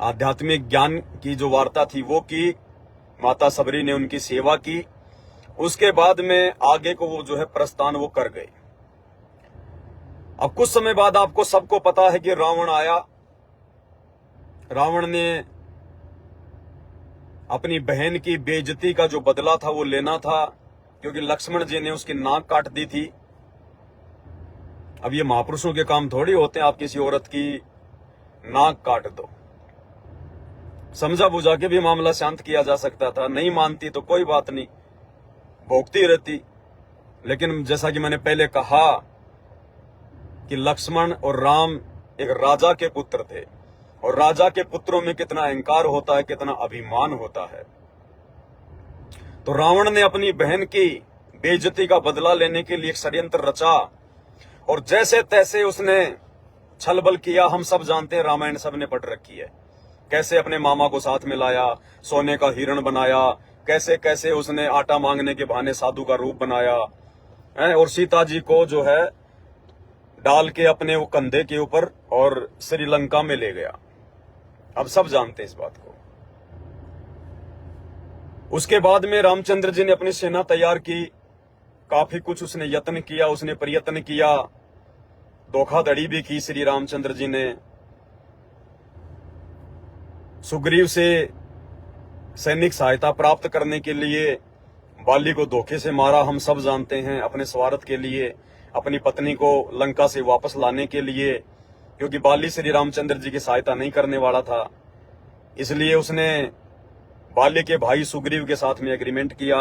A: आध्यात्मिक ज्ञान की जो वार्ता थी वो की, माता सबरी ने उनकी सेवा की। उसके बाद में आगे को वो जो है प्रस्थान वो कर गए। अब कुछ समय बाद आपको सबको पता है कि रावण आया। रावण ने अपनी बहन की बेइज्जती का जो बदला था वो लेना था, क्योंकि लक्ष्मण जी ने उसकी नाक काट दी थी। अब ये महापुरुषों के काम थोड़ी होते हैं, आप किसी औरत की नाक काट दो। समझा बुझा के भी मामला शांत किया जा सकता था, नहीं मानती तो कोई बात नहीं, भोगती रहती। लेकिन जैसा कि मैंने पहले कहा कि लक्ष्मण और राम एक राजा के पुत्र थे, और राजा के पुत्रों में कितना अहंकार होता है, कितना अभिमान होता है। तो रावण ने अपनी बहन की बेइज्जती का बदला लेने के लिए एक षड्यंत्र रचा, और जैसे तैसे उसने छलबल किया। हम सब जानते हैं, रामायण सबने पढ़ रखी है, कैसे अपने मामा को साथ में लाया, सोने का हिरण बनाया, कैसे कैसे उसने आटा मांगने के बहाने साधु का रूप बनाया है, और सीता जी को जो है डाल के अपने वो कंधे के ऊपर और श्रीलंका में ले गया। अब सब जानते हैं इस बात को। उसके बाद में रामचंद्र जी ने अपनी सेना तैयार की, काफी कुछ उसने यत्न किया, उसने प्रयत्न किया, धोखाधड़ी भी की श्री रामचंद्र जी ने। सुग्रीव से सैनिक सहायता प्राप्त करने के लिए बाली को धोखे से मारा, हम सब जानते हैं, अपने स्वार्थ के लिए, अपनी पत्नी को लंका से वापस लाने के लिए, क्योंकि बाली श्री रामचंद्र जी की सहायता नहीं करने वाला था। इसलिए उसने बाली के भाई सुग्रीव के साथ में एग्रीमेंट किया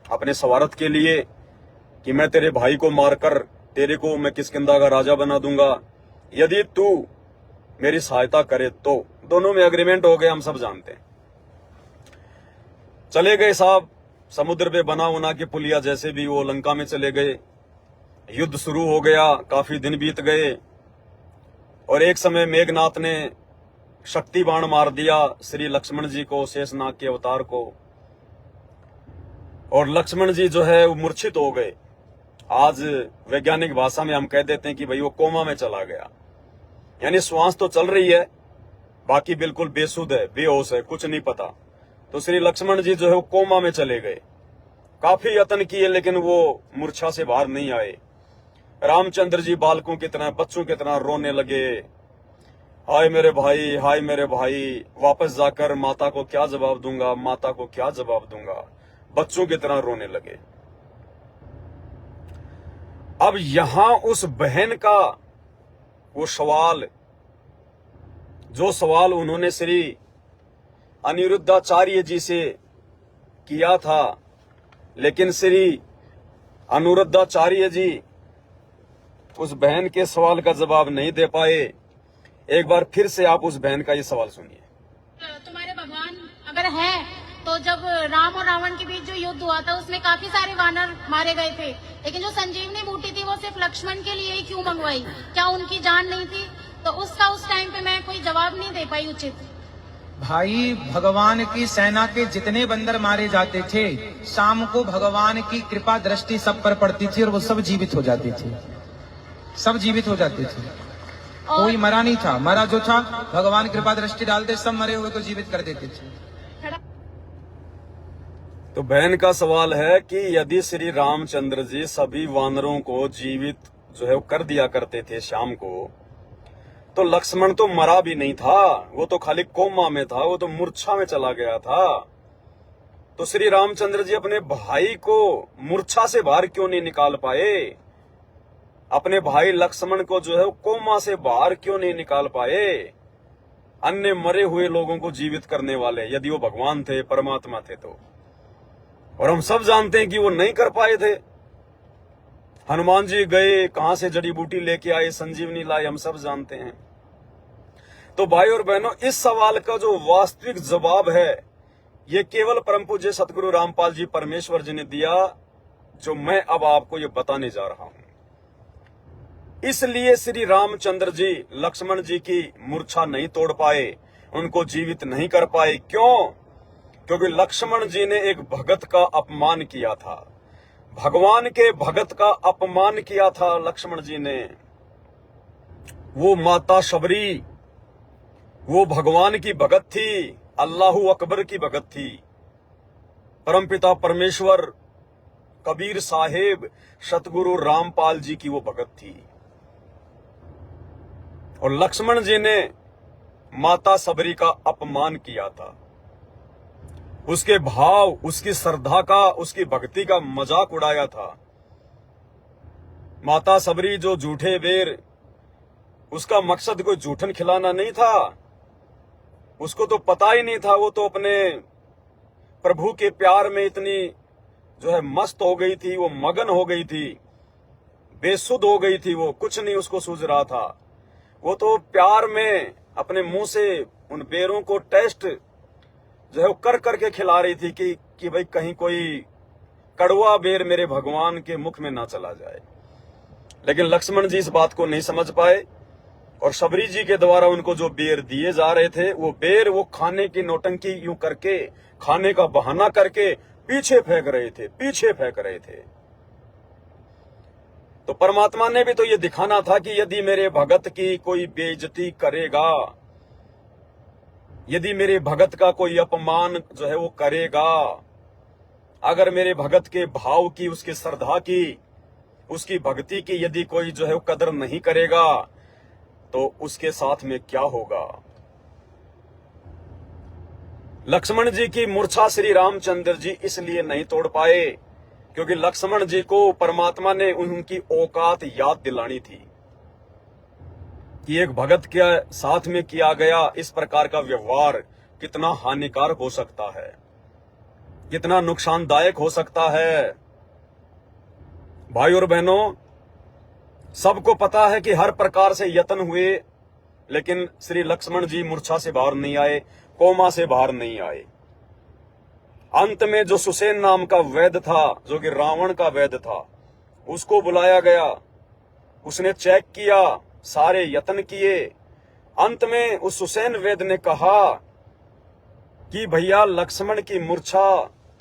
A: अपने स्वार्थ के लिए कि मैं तेरे भाई को मारकर तेरे को मैं किष्किंधा का राजा बना दूंगा, यदि तू मेरी सहायता करे तो। दोनों में एग्रीमेंट हो गए, हम सब जानते हैं। चले गए साहब, समुद्र पे बना उना के पुलिया जैसे भी वो लंका में चले गए। युद्ध शुरू हो गया, काफी दिन बीत गए, और एक समय मेघनाथ ने शक्ति बाण मार दिया श्री लक्ष्मण जी को, शेषनाग के अवतार को, और लक्ष्मण जी जो है वो मूर्छित हो गए। आज वैज्ञानिक भाषा में हम कह देते हैं कि भाई वो कोमा में चला गया, यानी श्वास तो चल रही है, बाकी बिल्कुल बेसुध है, बेहोश है, कुछ नहीं पता। तो श्री लक्ष्मण जी जो है वो कोमा में चले गए। काफी यत्न किए लेकिन वो मूर्छा से बाहर नहीं आए। रामचंद्र जी बालकों की तरह, बच्चों की तरह रोने लगे, हाय मेरे भाई, हाय मेरे भाई, वापस जाकर माता को क्या जवाब दूंगा, माता को क्या जवाब दूंगा, बच्चों की तरह रोने लगे। अब यहां उस बहन का वो सवाल, जो सवाल उन्होंने श्री अनिरुद्धाचार्य जी से किया था, लेकिन श्री अनिरुद्धाचार्य जी उस बहन के सवाल का जवाब नहीं दे पाए। एक बार फिर से आप उस बहन का ये सवाल सुनिए।
C: तुम्हारे भगवान अगर है तो जब राम और रावण के बीच जो युद्ध हुआ था उसमें काफी सारे वानर मारे गए थे, लेकिन जो संजीवनी बूटी थी वो सिर्फ लक्ष्मण के लिए ही क्यों मंगवाई? क्या उनकी जान नहीं थी? तो उसका उस टाइम पे मैं कोई जवाब नहीं दे पाई उचित।
D: भाई, भगवान की सेना के जितने बंदर मारे जाते थे, शाम को भगवान की कृपा दृष्टि सब पर पड़ती थी और वो सब जीवित हो जाते थे, सब जीवित हो जाते थे। कोई मरा नहीं था, मरा जो था भगवान कृपा दृष्टि डालते, सब मरे हुए को जीवित कर देते थे।
A: तो बहन का सवाल है कि यदि श्री रामचंद्र जी सभी वानरों को जीवित जो है वो कर दिया करते थे शाम को, तो लक्ष्मण तो मरा भी नहीं था, वो तो खाली कोमा में था, वो तो मूर्छा में चला गया था। तो श्री रामचंद्र जी अपने भाई को मूर्छा से बाहर क्यों नहीं निकाल पाए? अपने भाई लक्ष्मण को जो है वो कोमा से बाहर क्यों नहीं निकाल पाए? अन्य मरे हुए लोगों को जीवित करने वाले, यदि वो भगवान थे, परमात्मा थे तो। और हम सब जानते हैं कि वो नहीं कर पाए थे। हनुमान जी गए, कहां से जड़ी बूटी लेके आए, संजीवनी लाए, हम सब जानते हैं। तो भाई और बहनों, इस सवाल का जो वास्तविक जवाब है ये केवल परम पूज्य सतगुरु रामपाल जी परमेश्वर जी ने दिया, जो मैं अब आपको ये बताने जा रहा हूं। इसलिए श्री रामचंद्र जी लक्ष्मण जी की मूर्छा नहीं तोड़ पाए, उनको जीवित नहीं कर पाए। क्यों? क्योंकि लक्ष्मण जी ने एक भगत का अपमान किया था, भगवान के भगत का अपमान किया था लक्ष्मण जी ने। वो माता शबरी, वो भगवान की भगत थी, अल्लाहू अकबर की भगत थी, परमपिता परमेश्वर कबीर साहेब सतगुरु रामपाल जी की वो भगत थी। और लक्ष्मण जी ने माता शबरी का अपमान किया था, उसके भाव, उसकी श्रद्धा का, उसकी भक्ति का मजाक उड़ाया था। माता शबरी जो झूठे बेर, उसका मकसद कोई जूठन खिलाना नहीं था, उसको तो पता ही नहीं था। वो तो अपने प्रभु के प्यार में इतनी जो है मस्त हो गई थी, वो मगन हो गई थी, बेसुध हो गई थी, वो कुछ नहीं उसको सूझ रहा था। वो तो प्यार में अपने मुंह से उन बेरों को टेस्ट जो है वो कर करके खिला रही थी कि भाई कहीं कोई कड़वा बेर मेरे भगवान के मुख में ना चला जाए। लेकिन लक्ष्मण जी इस बात को नहीं समझ पाए और शबरी जी के द्वारा उनको जो बेर दिए जा रहे थे, वो बेर वो खाने की नौटंकी यूं करके, खाने का बहाना करके पीछे फेंक रहे थे, पीछे फेंक रहे थे। तो परमात्मा ने भी तो ये दिखाना था कि यदि मेरे भगत की कोई बेइज्जती करेगा, यदि मेरे भगत का कोई अपमान जो है वो करेगा, अगर मेरे भगत के भाव की, उसकी श्रद्धा की, उसकी भक्ति की यदि कोई जो है वो कदर नहीं करेगा, तो उसके साथ में क्या होगा। लक्ष्मण जी की मूर्छा श्री रामचंद्र जी इसलिए नहीं तोड़ पाए क्योंकि लक्ष्मण जी को परमात्मा ने उनकी औकात याद दिलानी थी कि एक भगत के साथ में किया गया इस प्रकार का व्यवहार कितना हानिकारक हो सकता है, कितना नुकसानदायक हो सकता है। भाई और बहनों, सबको पता है कि हर प्रकार से यत्न हुए, लेकिन श्री लक्ष्मण जी मूर्छा से बाहर नहीं आए, कोमा से बाहर नहीं आए। अंत में जो सुसेन नाम का वैद्य था, जो कि रावण का वैद्य था, उसको बुलाया गया, उसने चेक किया, सारे यत्न किए। अंत में उस सुसेन वैद्य ने कहा कि भैया लक्ष्मण की मूर्छा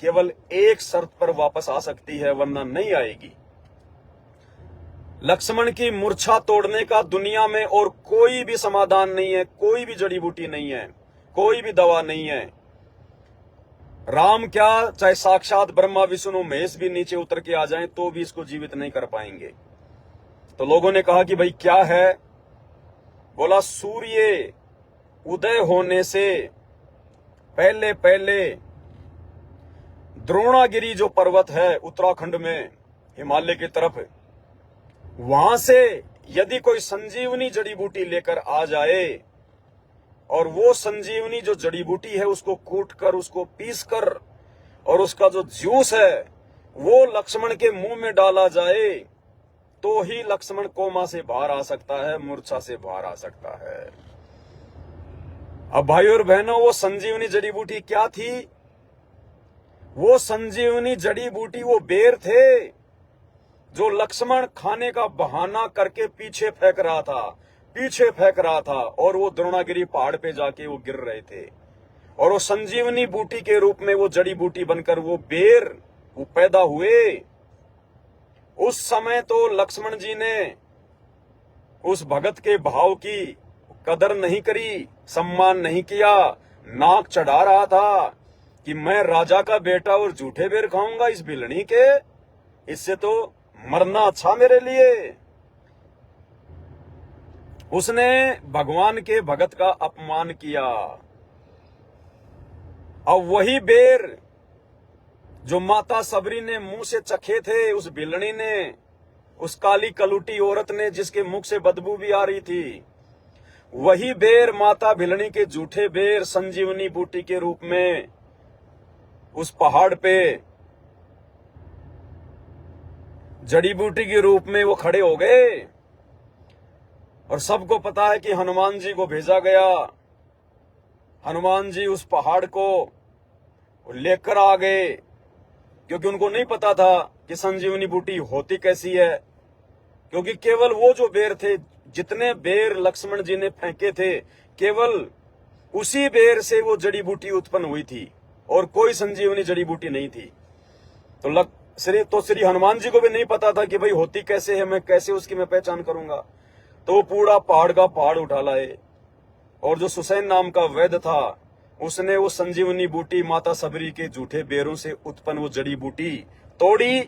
A: केवल एक शर्त पर वापस आ सकती है, वरना नहीं आएगी। लक्ष्मण की मूर्छा तोड़ने का दुनिया में और कोई भी समाधान नहीं है, कोई भी जड़ी बूटी नहीं है, कोई भी दवा नहीं है। राम क्या, चाहे साक्षात ब्रह्मा विष्णु महेश भी नीचे उतर के आ जाएं तो भी इसको जीवित नहीं कर पाएंगे। तो लोगों ने कहा कि भाई क्या है? बोला सूर्य उदय होने से पहले पहले द्रोणागिरी जो पर्वत है उत्तराखंड में हिमालय की तरफ, वहां से यदि कोई संजीवनी जड़ी बूटी लेकर आ जाए और वो संजीवनी जो जड़ी बूटी है उसको कूट कर, उसको पीस कर और उसका जो जूस है वो लक्ष्मण के मुंह में डाला जाए तो ही लक्ष्मण कोमा से बाहर आ सकता है, मूर्छा से बाहर आ सकता है। अब भाई और बहनों, वो संजीवनी जड़ी बूटी क्या थी? वो संजीवनी जड़ी बूटी वो बेर थे जो लक्ष्मण खाने का बहाना करके पीछे फेंक रहा था और वो द्रोणागिरी पहाड़ पे जाके वो गिर रहे थे। और वो संजीवनी बूटी के रूप में वो जड़ी बूटी बनकर वो बेर वो पैदा हुए। उस समय तो लक्ष्मण जी ने उस भगत के भाव की कदर नहीं करी, सम्मान नहीं किया, नाक चढ़ा रहा था कि मैं राजा का बेटा और झूठे बेर खाऊंगा इस भिलनी के, इससे तो मरना अच्छा मेरे लिए। उसने भगवान के भगत का अपमान किया। अब वही बेर जो माता सबरी ने मुंह से चखे थे, उस भिलनी ने, उस काली कलूटी औरत ने जिसके मुख से बदबू भी आ रही थी, वही बेर माता भिलनी के झूठे बेर संजीवनी बूटी के रूप में उस पहाड़ पे जड़ी बूटी के रूप में वो खड़े हो गए। और सबको पता है कि हनुमान जी को भेजा गया। हनुमान जी उस पहाड़ को लेकर आ गए क्योंकि उनको नहीं पता था कि संजीवनी बूटी होती कैसी है, क्योंकि केवल वो जो बेर थे, जितने बेर लक्ष्मण जी ने फेंके थे, केवल उसी बेर से वो जड़ी बूटी उत्पन्न हुई थी और कोई संजीवनी जड़ी बूटी नहीं थी। तो श्री हनुमान जी को भी नहीं पता था कि भाई होती कैसे है, मैं कैसे उसकी मैं पहचान करूंगा। तो पूरा पहाड़ का पहाड़ उठा लाए और जो सुसैन नाम का वैद्य था उसने वो संजीवनी बूटी माता सबरी के झूठे बेरों से उत्पन्न वो जड़ी बूटी तोड़ी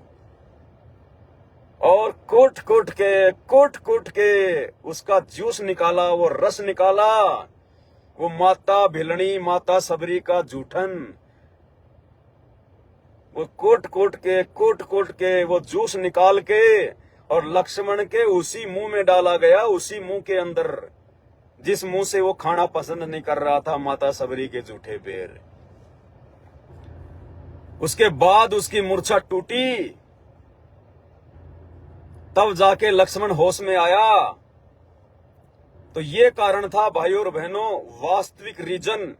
A: और कोट कोट के उसका जूस निकाला, वो रस निकाला। वो माता भिलनी, माता सबरी का जूठन, वो कोट कोट के वो जूस निकाल के और लक्ष्मण के उसी मुंह में डाला गया, उसी मुंह के अंदर जिस मुंह से वो खाना पसंद नहीं कर रहा था, माता सबरी के झूठे बेर। उसके बाद उसकी मूर्छा टूटी, तब जाके लक्ष्मण होश में आया। तो ये कारण था भाइयों और बहनों, वास्तविक रीजन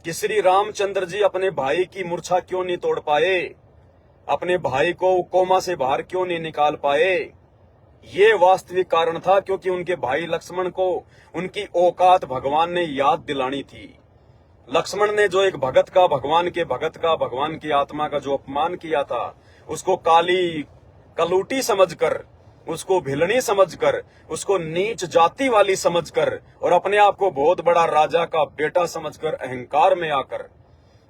A: कि श्री रामचंद्र जी अपने भाई की मूर्छा क्यों नहीं तोड़ पाए, अपने भाई को कोमा से बाहर क्यों नहीं निकाल पाए। ये वास्तविक कारण था क्योंकि उनके भाई लक्ष्मण को उनकी औकात भगवान ने याद दिलानी थी। लक्ष्मण ने जो एक भगत का, भगवान के भगत का, भगवान की आत्मा का जो अपमान किया था, उसको काली कलूटी समझकर, उसको भिलनी समझकर, उसको नीच जाति वाली समझकर और अपने आप को बहुत बड़ा राजा का बेटा समझकर अहंकार में आकर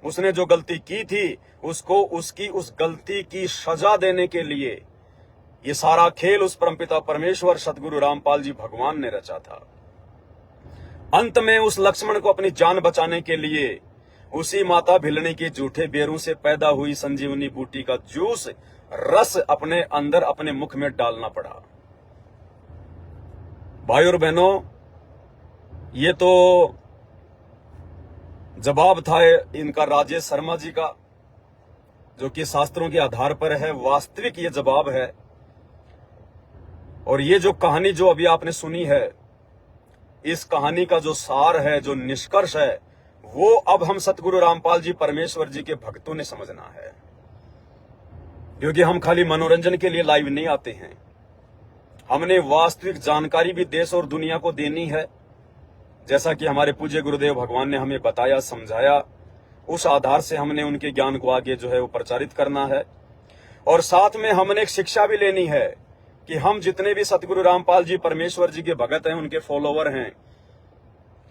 A: उसने जो गलती की थी, उसको उसकी उस गलती की सजा देने के लिए ये सारा खेल उस परमपिता परमेश्वर सदगुरु रामपाल जी भगवान ने रचा था। अंत में उस लक्ष्मण को अपनी जान बचाने के लिए उसी माता भिलनी की झूठे बेरों से पैदा हुई संजीवनी बूटी का जूस, रस अपने अंदर, अपने मुख में डालना पड़ा। भाई और बहनों, ये तो जवाब था इनका राजेश शर्मा जी का, जो कि शास्त्रों के आधार पर है, वास्तविक ये जवाब है। और ये जो कहानी जो अभी आपने सुनी है, इस कहानी का जो सार है, जो निष्कर्ष है, वो अब हम सतगुरु रामपाल जी परमेश्वर जी के भक्तों ने समझना है, क्योंकि हम खाली मनोरंजन के लिए लाइव नहीं आते हैं। हमने वास्तविक जानकारी भी देश और दुनिया को देनी है, जैसा कि हमारे पूज्य गुरुदेव भगवान ने हमें बताया, समझाया। उस आधार से हमने उनके ज्ञान को आगे जो है वो प्रचारित करना है। और साथ में हमने एक शिक्षा भी लेनी है कि हम जितने भी सतगुरु रामपाल जी परमेश्वर जी के भगत हैं, उनके फॉलोवर हैं,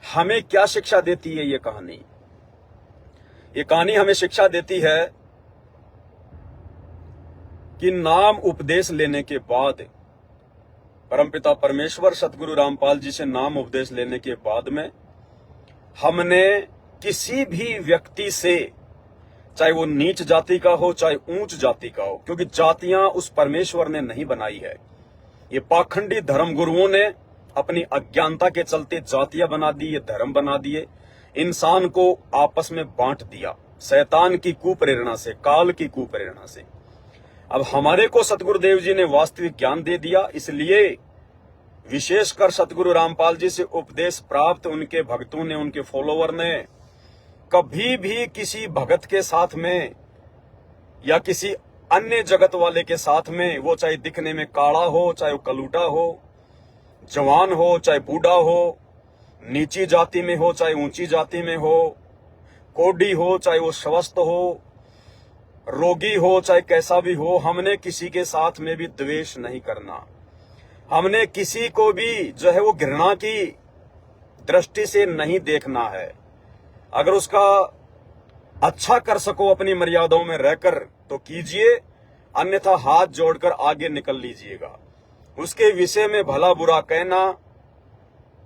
A: हमें क्या शिक्षा देती है ये कहानी। ये कहानी हमें शिक्षा देती है कि नाम उपदेश लेने के बाद परमपिता परमेश्वर सतगुरु रामपाल जी से नाम उपदेश लेने के बाद में हमने किसी भी व्यक्ति से, चाहे वो नीच जाति का हो चाहे ऊंच जाति का हो, क्योंकि जातियां उस परमेश्वर ने नहीं बनाई है, ये पाखंडी धर्म गुरुओं ने अपनी अज्ञानता के चलते जातियां बना दी, ये धर्म बना दिए, इंसान को आपस में बांट दिया शैतान की कुप्रेरणा से, काल की कुप्रेरणा से। अब हमारे को सतगुरुदेव जी ने वास्तविक ज्ञान दे दिया, इसलिए विशेषकर सतगुरु रामपाल जी से उपदेश प्राप्त उनके भक्तों ने, उनके फॉलोवर ने कभी भी किसी भगत के साथ में या किसी अन्य जगत वाले के साथ में, वो चाहे दिखने में काला हो, चाहे वो कलूटा हो, जवान हो चाहे बूढ़ा हो, नीची जाति में हो चाहे ऊंची जाति में हो, कोढ़ी हो चाहे वो स्वस्थ हो, रोगी हो चाहे कैसा भी हो, हमने किसी के साथ में भी द्वेष नहीं करना। हमने किसी को भी जो है वो घृणा की दृष्टि से नहीं देखना है। अगर उसका अच्छा कर सको अपनी मर्यादाओं में रहकर तो कीजिए, अन्यथा हाथ जोड़कर आगे निकल लीजिएगा। उसके विषय में भला बुरा कहना,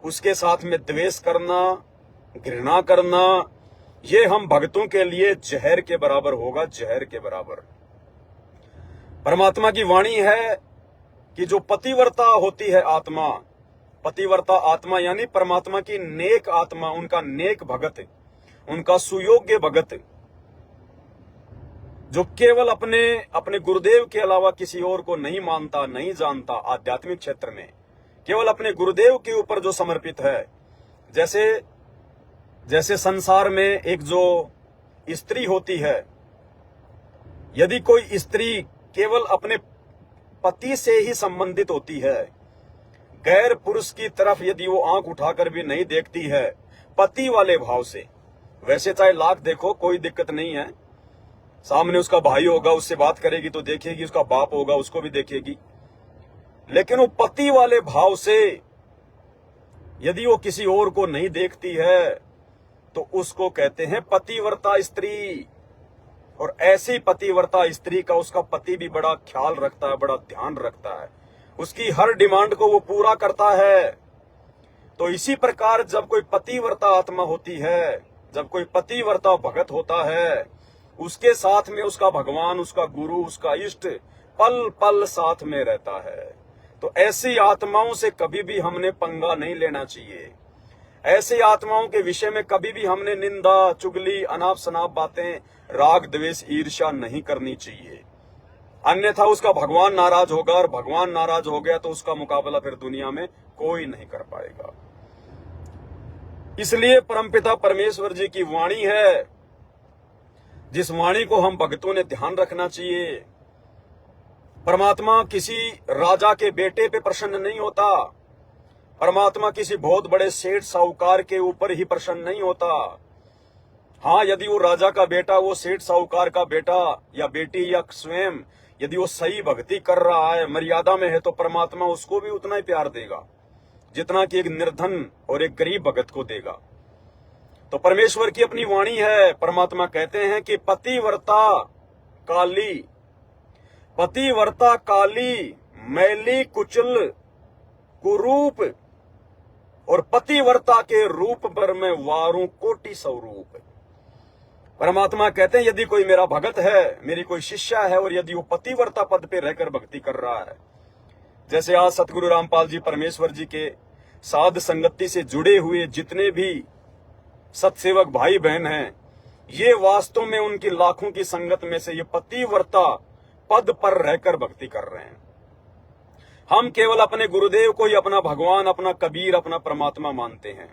A: उसके साथ में द्वेष करना, घृणा करना, ये हम भक्तों के लिए जहर के बराबर होगा, जहर के बराबर। परमात्मा की वाणी है कि जो पतिव्रता होती है आत्मा, पतिव्रता आत्मा यानी परमात्मा की नेक आत्मा, उनका नेक भगत, उनका सुयोग्य भगत, जो केवल अपने गुरुदेव के अलावा किसी और को नहीं मानता, नहीं जानता, आध्यात्मिक क्षेत्र में केवल अपने गुरुदेव के ऊपर जो समर्पित है। जैसे संसार में एक जो स्त्री होती है, यदि कोई स्त्री केवल अपने पति से ही संबंधित होती है, गैर पुरुष की तरफ यदि वो आंख उठाकर भी नहीं देखती है, पति वाले भाव से, वैसे चाहे लाख देखो कोई दिक्कत नहीं है, सामने उसका भाई होगा उससे बात करेगी तो देखेगी, उसका बाप होगा उसको भी देखेगी, लेकिन वो पति वाले भाव से यदि वो किसी और को नहीं देखती है तो उसको कहते हैं पतिव्रता स्त्री। और ऐसी पतिव्रता स्त्री का उसका पति भी बड़ा ख्याल रखता है, बड़ा ध्यान रखता है, उसकी हर डिमांड को वो पूरा करता है। तो इसी प्रकार जब कोई पतिव्रता आत्मा होती है, जब कोई पतिव्रता भगत होता है, उसके साथ में उसका भगवान, उसका गुरु, उसका इष्ट पल पल साथ में रहता है। तो ऐसी आत्माओं से कभी भी हमने पंगा नहीं लेना चाहिए। ऐसी आत्माओं के विषय में कभी भी हमने निंदा, चुगली, अनाप शनाप बातें, राग द्वेष, ईर्ष्या नहीं करनी चाहिए, अन्यथा उसका भगवान नाराज होगा, और भगवान नाराज हो गया तो उसका मुकाबला फिर दुनिया में कोई नहीं कर पाएगा। इसलिए परमपिता परमेश्वर जी की वाणी है, जिस वाणी को हम भक्तों ने ध्यान रखना चाहिए। परमात्मा किसी राजा के बेटे पे प्रसन्न नहीं होता, परमात्मा किसी बहुत बड़े सेठ साहूकार के ऊपर ही प्रसन्न नहीं होता। हाँ, यदि वो राजा का बेटा, वो सेठ साहूकार का बेटा या बेटी या स्वयं यदि वो सही भक्ति कर रहा है, मर्यादा में है, तो परमात्मा उसको भी उतना ही प्यार देगा जितना कि एक निर्धन और एक गरीब भगत को देगा। तो परमेश्वर की अपनी वाणी है। परमात्मा कहते हैं कि पतिव्रता काली मैली कुचल कुरूप, और पतिव्रता के रूप पर मैं वारूं कोटि स्वरूप। परमात्मा कहते हैं यदि कोई मेरा भगत है, मेरी कोई शिष्य है, और यदि वो पतिव्रता पद पे रहकर भक्ति कर रहा है, जैसे आज सतगुरु रामपाल जी परमेश्वर जी के साध संगति से जुड़े हुए जितने भी सत्सेवक भाई बहन हैं, ये वास्तव में उनकी लाखों की संगत में से ये पतिव्रता पद पर रहकर भक्ति कर रहे हैं। हम केवल अपने गुरुदेव को ही अपना भगवान, अपना कबीर, अपना परमात्मा मानते हैं।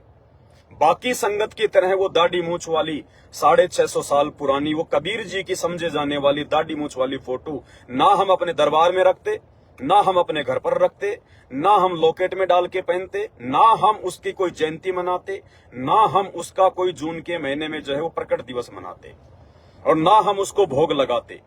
A: बाकी संगत की तरह वो दाढ़ी मूछ वाली 650 साल पुरानी वो कबीर जी की समझे जाने वाली दाढ़ी मूछ वाली फोटो ना हम अपने दरबार में रखते, ना हम अपने घर पर रखते, ना हम लॉकेट में डाल के पहनते, ना हम उसकी कोई जयंती मनाते, ना हम उसका कोई जून के महीने में जो है वो प्रकट दिवस मनाते, और ना हम उसको भोग लगाते।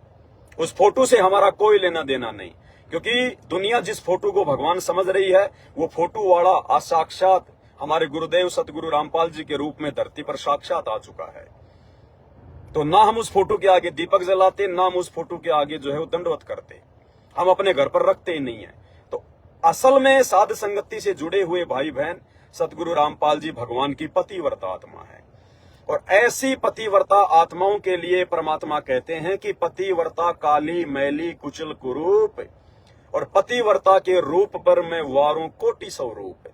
A: उस फोटो से हमारा कोई लेना देना नहीं, क्योंकि दुनिया जिस फोटो को भगवान समझ रही है वो फोटो वाला साक्षात हमारे गुरुदेव सतगुरु रामपाल जी के रूप में धरती पर साक्षात आ चुका है। तो ना हम उस फोटो के आगे दीपक जलाते, ना हम उस फोटो के आगे जो है वो दंडवत करते, हम अपने घर पर रखते ही नहीं है। तो असल में साध संगति से जुड़े हुए भाई बहन सतगुरु रामपाल जी भगवान की पतिव्रता आत्मा है। और ऐसी पतिव्रता आत्माओं के लिए परमात्मा कहते हैं कि पतिव्रता काली मैली कुचल कुरूप, और पतिव्रता के रूप पर मैं वारूं कोटि स्वरूप।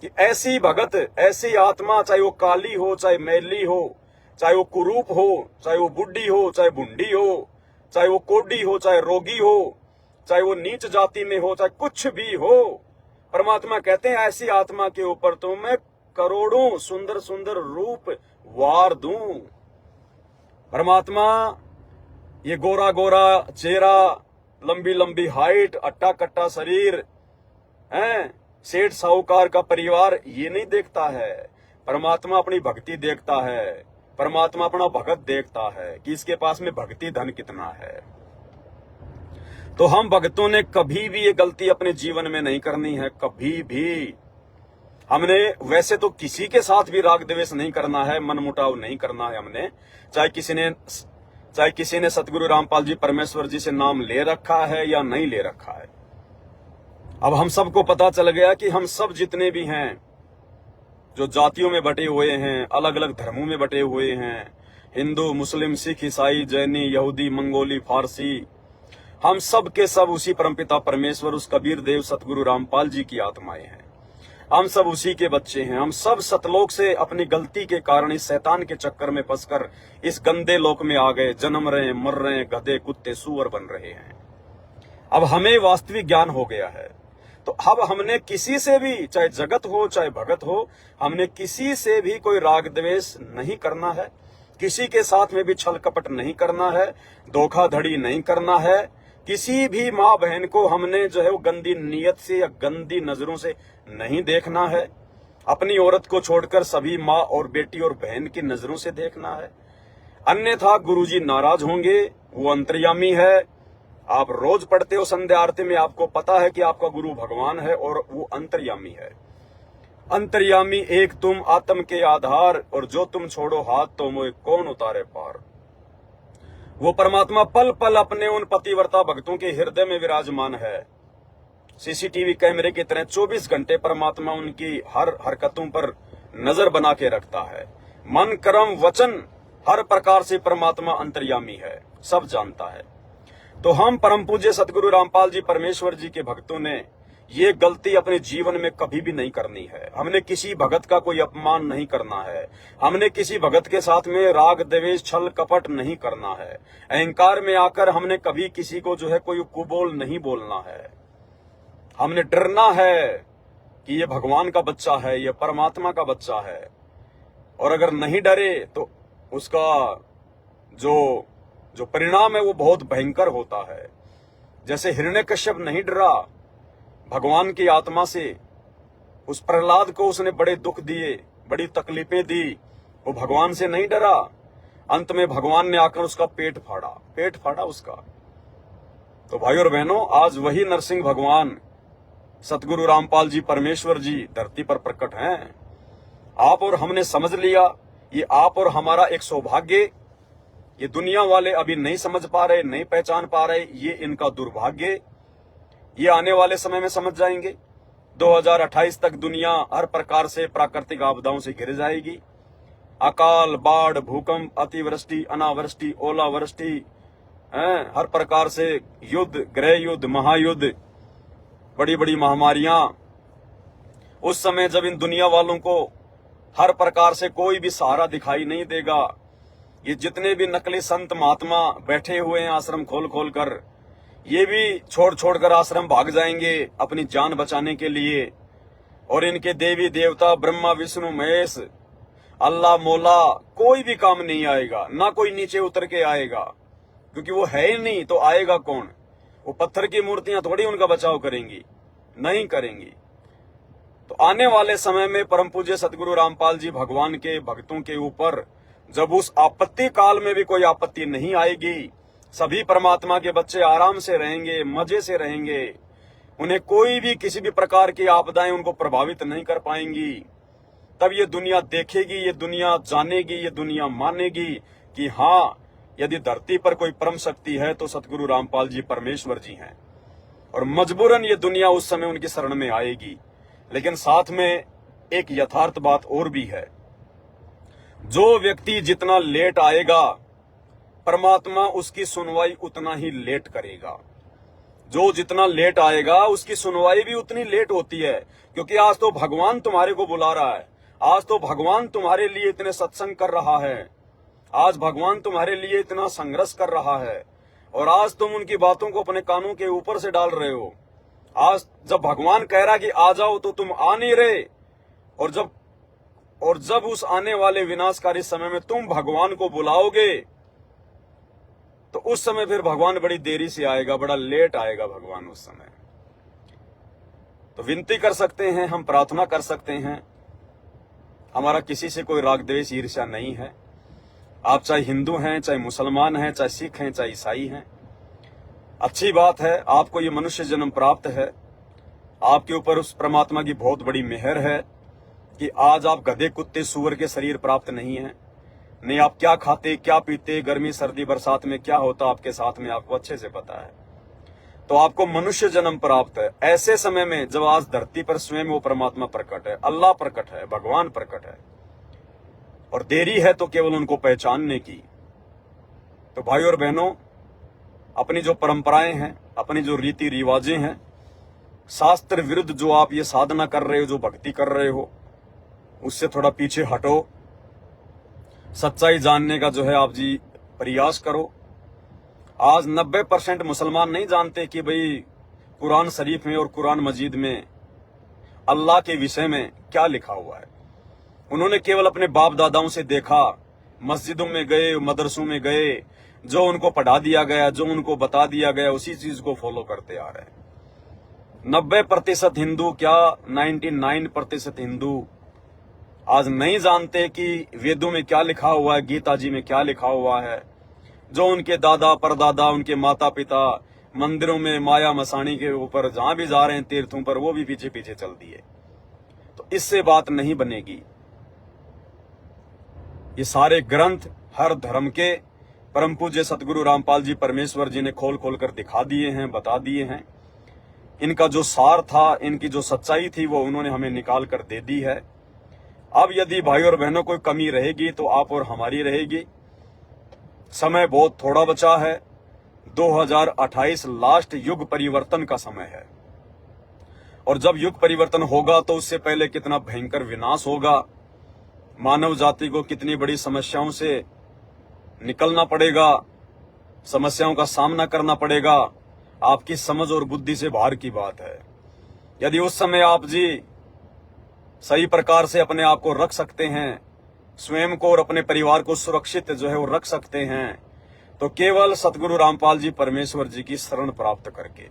A: कि ऐसी भगत, ऐसी आत्मा, चाहे वो काली हो, चाहे मैली हो, चाहे वो कुरूप हो, चाहे वो बुढ़ी हो, चाहे बुंडी हो, चाहे वो कोडी हो, चाहे रोगी हो, चाहे वो नीच जाति में हो, चाहे कुछ भी हो, परमात्मा कहते हैं ऐसी आत्मा के ऊपर तो मैं करोड़ों सुंदर सुंदर रूप वार दूं। परमात्मा ये गोरा गोरा चेहरा, लंबी लंबी हाइट, अट्टा कट्टा शरीर, सेठ साहूकार का परिवार, ये नहीं देखता है। परमात्मा अपनी भक्ति देखता है, परमात्मा अपना भगत देखता है कि इसके पास में भक्ति धन कितना है। तो हम भक्तों ने कभी भी ये गलती अपने जीवन में नहीं करनी है, कभी भी। हमने वैसे तो किसी के साथ भी राग द्वेष नहीं करना है, मनमुटाव नहीं करना है हमने, चाहे किसी ने सतगुरु रामपाल जी परमेश्वर जी से नाम ले रखा है या नहीं ले रखा है। अब हम सबको पता चल गया कि हम सब जितने भी हैं, जो जातियों में बटे हुए हैं, अलग अलग धर्मों में बटे हुए हैं, हिंदू, मुस्लिम, सिख, ईसाई, जैनी, यहूदी, मंगोली, फारसी, हम सब के सब उसी परमपिता परमेश्वर, उस कबीर देव सतगुरु रामपाल जी की आत्माएं हैं। हम सब उसी के बच्चे हैं। हम सब सतलोक से अपनी गलती के कारण इस शैतान के चक्कर में फंसकर इस गंदे लोक में आ गए, जन्म रहे हैं, मर रहे हैं, गधे कुत्ते सूअर बन रहे हैं। अब हमें वास्तविक ज्ञान हो गया है, तो अब हमने किसी से भी, चाहे जगत हो चाहे भगत हो, हमने किसी से भी कोई राग द्वेष नहीं करना है, किसी के साथ में भी छल कपट नहीं करना है, धोखाधड़ी नहीं करना है। किसी भी माँ बहन को हमने जो है वो गंदी नीयत से या गंदी नजरों से नहीं देखना है। अपनी औरत को छोड़कर सभी माँ और बेटी और बहन की नजरों से देखना है, अन्यथा गुरुजी नाराज होंगे। वो अंतर्यामी है, आप रोज पढ़ते हो संध्या आरती में, आपको पता है कि आपका गुरु भगवान है और वो अंतर्यामी है। अंतर्यामी एक तुम आत्म के आधार, और जो तुम छोड़ो हाथ तो मोह कौन उतारे पार। वो परमात्मा पल पल अपने उन पतिव्रता भक्तों के हृदय में विराजमान है। सीसीटीवी कैमरे की तरह 24 घंटे परमात्मा उनकी हर हरकतों पर नजर बना के रखता है। मन कर्म वचन हर प्रकार से परमात्मा अंतर्यामी है, सब जानता है। तो हम परम पूज्य सतगुरु रामपाल जी परमेश्वर जी के भक्तों ने ये गलती अपने जीवन में कभी भी नहीं करनी है। हमने किसी भगत का कोई अपमान नहीं करना है, हमने किसी भगत के साथ में राग द्वेष छल कपट नहीं करना है, अहंकार में आकर हमने कभी किसी को जो है कोई कुबोल नहीं बोलना है। हमने डरना है कि ये भगवान का बच्चा है, ये परमात्मा का बच्चा है, और अगर नहीं डरे तो उसका जो परिणाम है वो बहुत भयंकर होता है। जैसे हिरण्यकश्यप नहीं डरा भगवान की आत्मा से, उस प्रहलाद को उसने बड़े दुख दिए, बड़ी तकलीफें दी, वो भगवान से नहीं डरा। अंत में भगवान ने आकर उसका पेट फाड़ा उसका। तो भाई और बहनों, आज वही नरसिंह भगवान सतगुरु रामपाल जी परमेश्वर जी धरती पर प्रकट हैं। आप और हमने समझ लिया, ये आप और हमारा एक सौभाग्य। ये दुनिया वाले अभी नहीं समझ पा रहे, नहीं पहचान पा रहे, ये इनका दुर्भाग्य। ये आने वाले समय में समझ जाएंगे। 2028 तक दुनिया हर प्रकार से प्राकृतिक आपदाओं से घिर जाएगी। अकाल, बाढ़, भूकंप, अतिवृष्टि, अनावृष्टि, ओलावृष्टि, हर प्रकार से युद्ध, गृह युद्ध, महायुद्ध, बड़ी बड़ी महामारियां। उस समय जब इन दुनिया वालों को हर प्रकार से कोई भी सहारा दिखाई नहीं देगा, ये जितने भी नकली संत महात्मा बैठे हुए हैं आश्रम खोल खोल कर, ये भी छोड़ कर आश्रम भाग जाएंगे अपनी जान बचाने के लिए। और इनके देवी देवता ब्रह्मा विष्णु महेश अल्लाह मौला कोई भी काम नहीं आएगा, ना कोई नीचे उतर के आएगा, क्योंकि वो है ही नहीं तो आएगा कौन। वो पत्थर की मूर्तियां थोड़ी उनका बचाव करेंगी, नहीं करेंगी। तो आने वाले समय में परम पूज्य सतगुरु रामपाल जी भगवान के भक्तों के ऊपर जब उस आपत्ति काल में भी कोई आपत्ति नहीं आएगी, सभी परमात्मा के बच्चे आराम से रहेंगे, मजे से रहेंगे, उन्हें कोई भी किसी भी प्रकार की आपदाएं उनको प्रभावित नहीं कर पाएंगी। तब ये दुनिया देखेगी, ये दुनिया जानेगी, ये दुनिया मानेगी कि हाँ, यदि धरती पर कोई परम शक्ति है तो सतगुरु रामपाल जी परमेश्वर जी हैं। और मजबूरन ये दुनिया उस समय उनकी शरण में आएगी। लेकिन साथ में एक यथार्थ बात और भी है, जो व्यक्ति जितना लेट आएगा परमात्मा उसकी सुनवाई उतना ही लेट करेगा। जो जितना लेट आएगा उसकी सुनवाई भी उतनी लेट होती है, क्योंकि आज तो भगवान तुम्हारे को बुला रहा है, आज तो भगवान तुम्हारे लिए इतने सत्संग कर रहा है, आज भगवान तुम्हारे लिए इतना संघर्ष कर रहा है, और आज तुम उनकी बातों को अपने कानों के ऊपर से डाल रहे हो। आज जब भगवान कह रहा कि आ जाओ तो तुम आ नहीं रहे, और जब उस आने वाले विनाशकारी समय में तुम भगवान को बुलाओगे तो उस समय फिर भगवान बड़ी देरी से आएगा, बड़ा लेट आएगा भगवान उस समय। तो विनती कर सकते हैं, हम प्रार्थना कर सकते हैं, हमारा किसी से कोई राग द्वेष ईर्ष्या नहीं है। आप चाहे हिंदू हैं, चाहे मुसलमान हैं, चाहे सिख हैं, चाहे ईसाई हैं, अच्छी बात है, आपको ये मनुष्य जन्म प्राप्त है। आपके ऊपर उस परमात्मा की बहुत बड़ी मेहर है कि आज आप गधे कुत्ते सूअर के शरीर प्राप्त नहीं है। नहीं आप क्या खाते क्या पीते, गर्मी सर्दी बरसात में क्या होता आपके साथ में आपको अच्छे से पता है। तो आपको मनुष्य जन्म प्राप्त है ऐसे समय में जब आज धरती पर स्वयं वो परमात्मा प्रकट है, अल्लाह प्रकट है, भगवान प्रकट है, और देरी है तो केवल उनको पहचानने की। तो भाई और बहनों, अपनी जो परंपराएं हैं, अपनी जो रीति रिवाजें हैं, शास्त्र विरुद्ध जो आप ये साधना कर रहे हो, जो भक्ति कर रहे हो, उससे थोड़ा पीछे हटो। सच्चाई जानने का जो है आप जी प्रयास करो। आज 90% मुसलमान नहीं जानते कि भाई कुरान शरीफ में और कुरान मजीद में अल्लाह के विषय में क्या लिखा हुआ है। उन्होंने केवल अपने बाप दादाओं से देखा, मस्जिदों में गए, मदरसों में गए, जो उनको पढ़ा दिया गया, जो उनको बता दिया गया, उसी चीज को फॉलो करते आ रहे हैं। 90% हिंदू क्या 99% हिंदू आज नहीं जानते कि वेदों में क्या लिखा हुआ है, गीता जी में क्या लिखा हुआ है। जो उनके दादा परदादा, उनके माता पिता मंदिरों में माया मसाणी के ऊपर जहां भी जा रहे हैं तीर्थों पर, वो भी पीछे पीछे चल दिए। तो इससे बात नहीं बनेगी। ये सारे ग्रंथ हर धर्म के परम पूज्य सतगुरु रामपाल जी परमेश्वर जी ने खोल खोल कर दिखा दिए हैं, बता दिए हैं। इनका जो सार था, इनकी जो सच्चाई थी, वो उन्होंने हमें निकाल कर दे दी है। अब यदि भाई और बहनों कोई कमी रहेगी तो आप और हमारी रहेगी। समय बहुत थोड़ा बचा है। 2028 लास्ट युग परिवर्तन का समय है, और जब युग परिवर्तन होगा तो उससे पहले कितना भयंकर विनाश होगा, मानव जाति को कितनी बड़ी समस्याओं से निकलना पड़ेगा, समस्याओं का सामना करना पड़ेगा, आपकी समझ और बुद्धि से बाहर की बात है। यदि उस समय आप जी सही प्रकार से अपने आप को रख सकते हैं, स्वयं को और अपने परिवार को सुरक्षित जो है वो रख सकते हैं, तो केवल सतगुरु रामपाल जी परमेश्वर जी की शरण प्राप्त करके।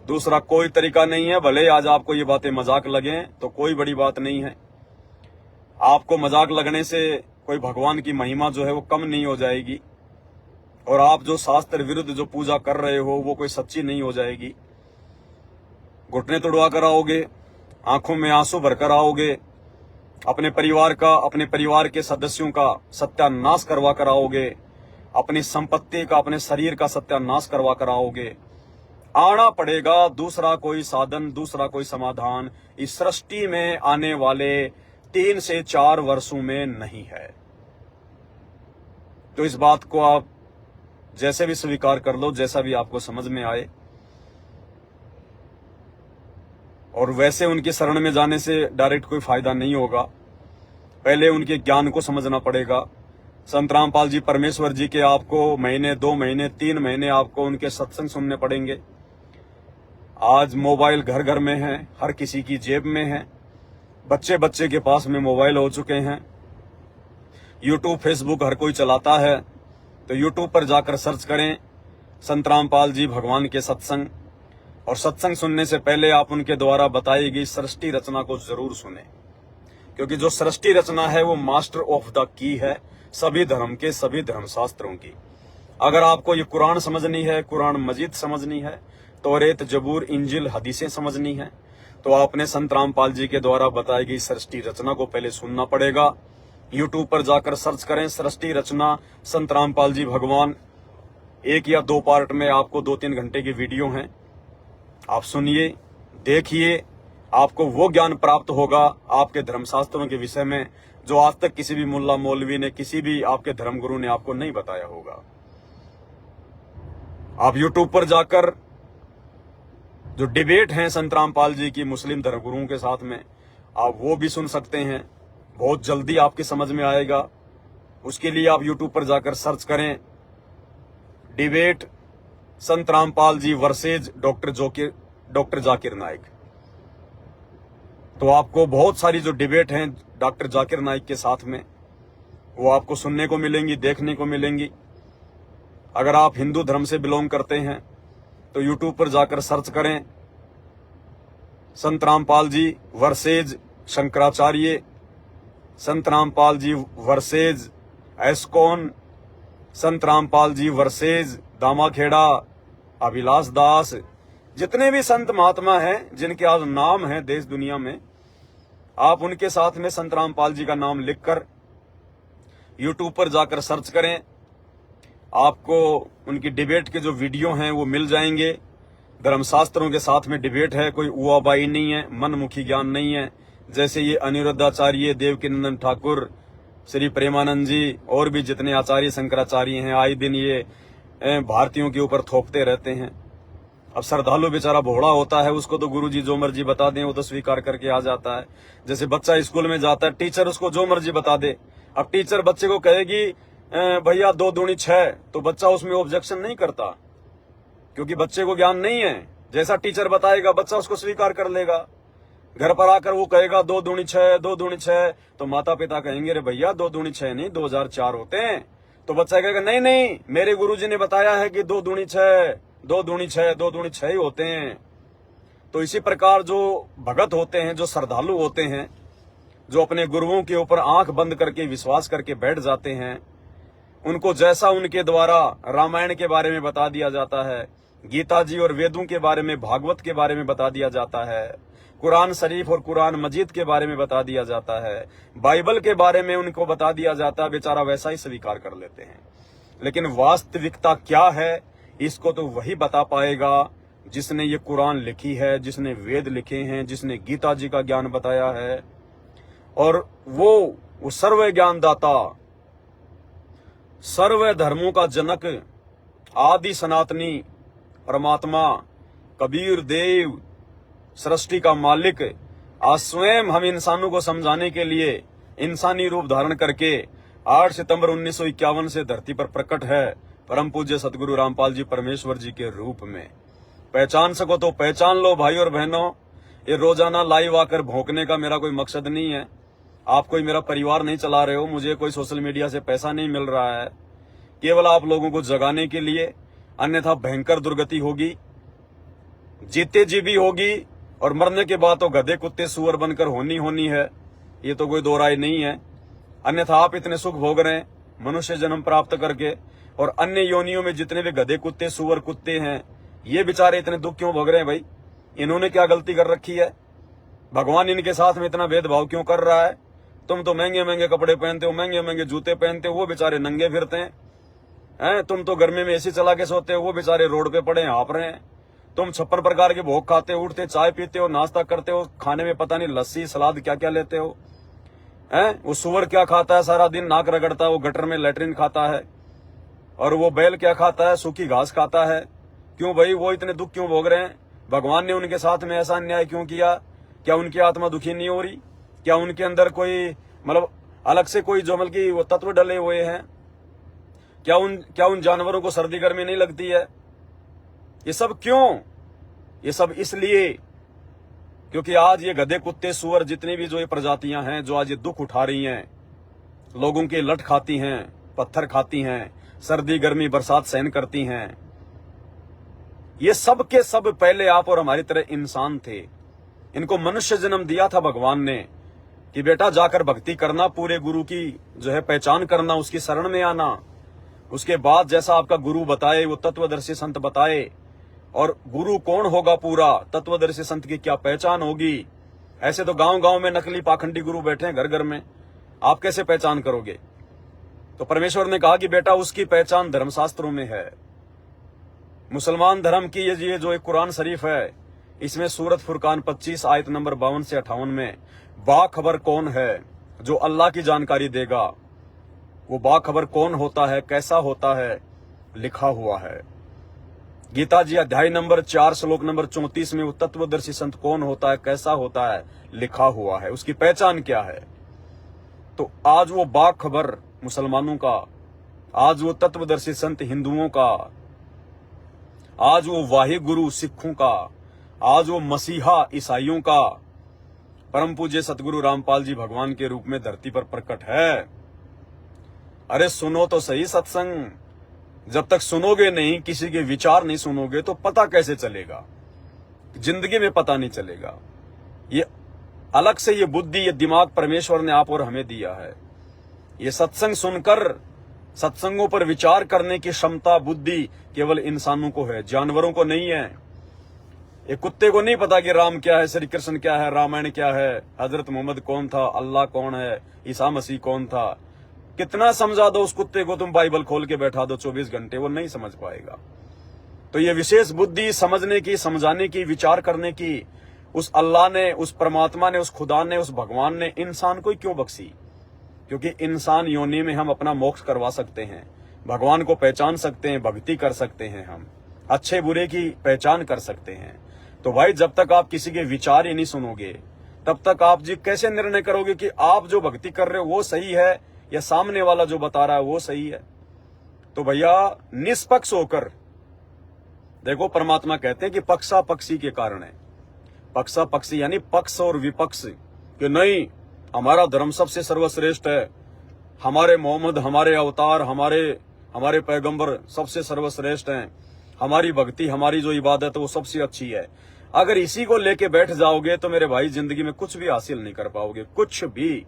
A: दूसरा कोई तरीका नहीं है। भले आज आपको ये बातें मजाक लगें तो कोई बड़ी बात नहीं है। आपको मजाक लगने से कोई भगवान की महिमा जो है वो कम नहीं हो जाएगी, और आप जो शास्त्र विरुद्ध जो पूजा कर रहे हो वो कोई सच्ची नहीं हो जाएगी। घुटने तुड़वा कर आओगे, आंखों में आंसू भरकर आओगे, अपने परिवार का, अपने परिवार के सदस्यों का सत्यानाश करवा कर आओगे, अपनी संपत्ति का, अपने शरीर का सत्यानाश करवा कर आओगे। आना पड़ेगा। दूसरा कोई साधन, दूसरा कोई समाधान इस सृष्टि में आने वाले 3 से 4 वर्षों में नहीं है। तो इस बात को आप जैसे भी स्वीकार कर लो, जैसा भी आपको समझ में आए। और वैसे उनके शरण में जाने से डायरेक्ट कोई फायदा नहीं होगा। पहले उनके ज्ञान को समझना पड़ेगा। संत रामपाल जी परमेश्वर जी के आपको महीने, 2 महीने, 3 महीने आपको उनके सत्संग सुनने पड़ेंगे। आज मोबाइल घर घर में है, हर किसी की जेब में है, बच्चे बच्चे के पास में मोबाइल हो चुके हैं। यूट्यूब फेसबुक हर कोई चलाता है, तो यूट्यूब पर जाकर सर्च करें संत रामपाल जी भगवान के सत्संग, और सत्संग सुनने से पहले आप उनके द्वारा बताई गई सृष्टि रचना को जरूर सुने, क्योंकि जो सृष्टि रचना है वो मास्टर ऑफ द की है सभी धर्म के, सभी धर्मशास्त्रों की। अगर आपको ये कुरान समझनी है, कुरान मजीद समझनी है, तौरेत, जबूर, इंजिल, हदीसें समझनी है, तो आपने संत रामपाल जी के द्वारा बताई गई सृष्टि रचना को पहले सुनना पड़ेगा। यूट्यूब पर जाकर सर्च करें सृष्टि रचना संत रामपाल जी भगवान। 1 या 2 पार्ट में आपको 2-3 घंटे की वीडियो हैं, आप सुनिए, देखिए, आपको वो ज्ञान प्राप्त होगा आपके धर्मशास्त्रों के विषय में जो आज तक किसी भी मुल्ला मौलवी ने, किसी भी आपके धर्मगुरु ने आपको नहीं बताया होगा। आप यूट्यूब पर जाकर जो डिबेट हैं संत रामपाल जी की मुस्लिम धर्मगुरुओं के साथ में, आप वो भी सुन सकते हैं। बहुत जल्दी आपकी समझ में आएगा। उसके लिए आप यूट्यूब पर जाकर सर्च करें, डिबेट संत Rampal G versus doctor Zakir Naik. तो आपको बहुत सारी जो डिबेट हैं डॉक्टर जाकिर नाइक के साथ में, वो आपको सुनने को मिलेंगी, देखने को मिलेंगी। अगर आप हिंदू धर्म से बिलोंग करते हैं तो यूट्यूब पर जाकर सर्च करें, संत रामपाल जी वर्सेज शंकराचार्य, संत रामपाल जी वर्सेज एस्कॉन, संत रामपाल जी वर्सेज दामाखेड़ा, अभिलाष दास, जितने भी संत महात्मा हैं जिनके आज नाम है देश दुनिया में, आप उनके साथ में संत रामपाल जी का नाम लिखकर यूट्यूब पर जाकर सर्च करें। आपको उनकी डिबेट के जो वीडियो हैं वो मिल जाएंगे। धर्मशास्त्रों के साथ में डिबेट है, कोई उआबाई नहीं है, मनमुखी ज्ञान नहीं है। जैसे ये अनिरुद्धाचार्य, देवकीनंदन ठाकुर, श्री प्रेमानंद जी और भी जितने आचार्य शंकराचार्य हैं, आए दिन ये भारतीयों के ऊपर थोपते रहते हैं। अब श्रद्धालु बेचारा भोड़ा होता है, उसको तो गुरुजी जो मर्जी बता दें वो तो स्वीकार करके आ जाता है। जैसे बच्चा स्कूल में जाता है, टीचर उसको जो मर्जी बता दे। अब टीचर बच्चे को कहेगी भैया 2 दूनी 6, तो बच्चा उसमें ऑब्जेक्शन नहीं करता, क्योंकि बच्चे को ज्ञान नहीं है। जैसा टीचर बताएगा बच्चा उसको स्वीकार कर लेगा। घर पर आकर वो कहेगा 2 दूनी 6, 2 दूनी 6, तो माता पिता कहेंगे रे भैया 2 दूनी 6 नहीं 2004 होते हैं। तो बच्चा कहेगा नहीं नहीं, मेरे गुरुजी ने बताया है कि 2 दूनी 6, 2 दूनी 6, 2 दूनी 6 ही होते हैं। तो इसी प्रकार जो भगत होते हैं, जो श्रद्धालु होते हैं, जो अपने गुरुओं के ऊपर आंख बंद करके विश्वास करके बैठ जाते हैं, उनको जैसा उनके द्वारा रामायण के बारे में बता दिया जाता है, गीता जी और वेदों के बारे में, भागवत के बारे में बता दिया जाता है, कुरान शरीफ और कुरान मजीद के बारे में बता दिया जाता है, बाइबल के बारे में उनको बता दिया जाता है, बेचारा वैसा ही स्वीकार कर लेते हैं। लेकिन वास्तविकता क्या है, इसको तो वही बता पाएगा जिसने ये कुरान लिखी है, जिसने वेद लिखे हैं, जिसने गीता जी का ज्ञान बताया है। और वो सर्व ज्ञानदाता, सर्व धर्मों का जनक, आदि सनातनी परमात्मा कबीर देव, सृष्टि का मालिक, आज स्वयं हम इंसानों को समझाने के लिए इंसानी रूप धारण करके 8 सितंबर 1951 से धरती पर प्रकट है, परम पूज्य सतगुरु रामपाल जी परमेश्वर जी के रूप में। पहचान सको तो पहचान लो भाई और बहनों। ये रोजाना लाइव आकर भौंकने का मेरा कोई मकसद नहीं है। आप कोई मेरा परिवार नहीं चला रहे हो, मुझे कोई सोशल मीडिया से पैसा नहीं मिल रहा है, केवल आप लोगों को जगाने के लिए। अन्यथा भयंकर दुर्गति होगी, जीते जी भी होगी, और मरने के बाद तो गधे कुत्ते सुअर बनकर होनी है, ये तो कोई दो राय नहीं है। अन्यथा आप इतने सुख भोग रहे हैं मनुष्य जन्म प्राप्त करके, और अन्य योनियों में जितने भी गधे कुत्ते सुअर कुत्ते हैं, ये बेचारे इतने दुख क्यों भोग रहे हैं भाई? इन्होंने क्या गलती कर रखी है? भगवान इनके साथ में इतना भेदभाव क्यों कर रहा है? तुम तो महंगे महंगे कपड़े पहनते हो, महंगे महंगे जूते पहनते हो, वो बेचारे नंगे फिरते हैं। तुम तो गर्मी में एसी चला के सोते हो, वो बेचारे रोड पे पड़े हाँप रहे हैं। तुम 56 प्रकार के भोग खाते हो, उठते चाय पीते हो, नाश्ता करते हो, खाने में पता नहीं लस्सी सलाद क्या क्या लेते हो। वो सुअर क्या खाता है, सारा दिन नाक रगड़ता है, वो गटर में लेटरिन खाता है। और वो बैल क्या खाता है, सूखी घास खाता है। क्यों भाई, वो इतने दुख क्यों भोग रहे हैं? भगवान ने उनके साथ में ऐसा अन्याय क्यों किया? क्या उनकी आत्मा दुखी नहीं हो रही? क्या उनके अंदर कोई मतलब अलग से कोई जो मतलब की वो तत्व डले हुए हैं? क्या उन जानवरों को सर्दी गर्मी नहीं लगती है? ये सब क्यों? ये सब इसलिए क्योंकि आज ये गधे कुत्ते सुअर जितनी भी जो ये प्रजातियां हैं, जो आज ये दुख उठा रही हैं, लोगों के लठ खाती हैं, पत्थर खाती हैं, सर्दी गर्मी बरसात सहन करती हैं, ये सब के सब पहले आप और हमारी तरह इंसान थे। इनको मनुष्य जन्म दिया था भगवान ने कि बेटा जाकर भक्ति करना, पूरे गुरु की जो है पहचान करना, उसकी शरण में आना। उसके बाद जैसा आपका गुरु बताए, वो तत्वदर्शी संत बताए, और गुरु कौन होगा पूरा, तत्वदर्शी संत की क्या पहचान होगी। ऐसे तो गांव गांव में नकली पाखंडी गुरु बैठे हैं घर घर में, आप कैसे पहचान करोगे? तो परमेश्वर ने कहा कि बेटा उसकी पहचान धर्मशास्त्रों में है। मुसलमान धर्म की ये जो एक कुरान शरीफ है, इसमें सूरत फुरकान 25 आयत नंबर 52 से 58 में बाखबर कौन है जो अल्लाह की जानकारी देगा, वो बाखबर कौन होता है, कैसा होता है, लिखा हुआ है। गीता जी अध्याय नंबर 4 श्लोक नंबर 34 में वो तत्वदर्शी संत कौन होता है, कैसा होता है, लिखा हुआ है, उसकी पहचान क्या है। तो आज वो बाखबर मुसलमानों का, आज वो तत्वदर्शी संत हिंदुओं का, आज वो वाहि गुरु सिखों का, आज वो मसीहा ईसाइयों का, परम पूज्य सतगुरु रामपाल जी भगवान के रूप में धरती पर प्रकट है। अरे सुनो तो सही सत्संग, जब तक सुनोगे नहीं, किसी के विचार नहीं सुनोगे तो पता कैसे चलेगा, जिंदगी में पता नहीं चलेगा। ये अलग से ये बुद्धि, ये दिमाग परमेश्वर ने आप और हमें दिया है। ये सत्संग सुनकर, सत्संगों पर विचार करने की क्षमता, बुद्धि केवल इंसानों को है, जानवरों को नहीं है। एक कुत्ते को नहीं पता कि राम क्या है, श्री कृष्ण क्या है, रामायण क्या है, हजरत मोहम्मद कौन था, अल्लाह कौन है, ईसा मसीह कौन था। कितना समझा दो उस कुत्ते को, तुम बाइबल खोल के बैठा दो 24 घंटे, वो नहीं समझ पाएगा। तो ये विशेष बुद्धि समझने की, समझाने की, विचार करने की उस अल्लाह ने, उस परमात्मा ने, उस खुदा ने, उस भगवान ने इंसान को क्यों बख्शी? क्योंकि इंसान योनि में हम अपना मोक्ष करवा सकते हैं, भगवान को पहचान सकते हैं, भक्ति कर सकते हैं, हम अच्छे बुरे की पहचान कर सकते हैं। तो भाई जब तक आप किसी के विचार ही नहीं सुनोगे, तब तक आप जी कैसे निर्णय करोगे कि आप जो भक्ति कर रहे हो वो सही है या सामने वाला जो बता रहा है वो सही है? तो भैया निष्पक्ष होकर देखो, परमात्मा कहते हैं कि पक्षा पक्षी के कारण है। पक्षा पक्षी यानी पक्ष और विपक्ष, कि नहीं हमारा धर्म सबसे सर्वश्रेष्ठ है, हमारे मोहम्मद, हमारे अवतार, हमारे पैगंबर सबसे सर्वश्रेष्ठ हैं, हमारी भक्ति, हमारी जो इबादत है वो सबसे अच्छी है। अगर इसी को लेके बैठ जाओगे तो मेरे भाई जिंदगी में कुछ भी हासिल नहीं कर पाओगे, कुछ भी।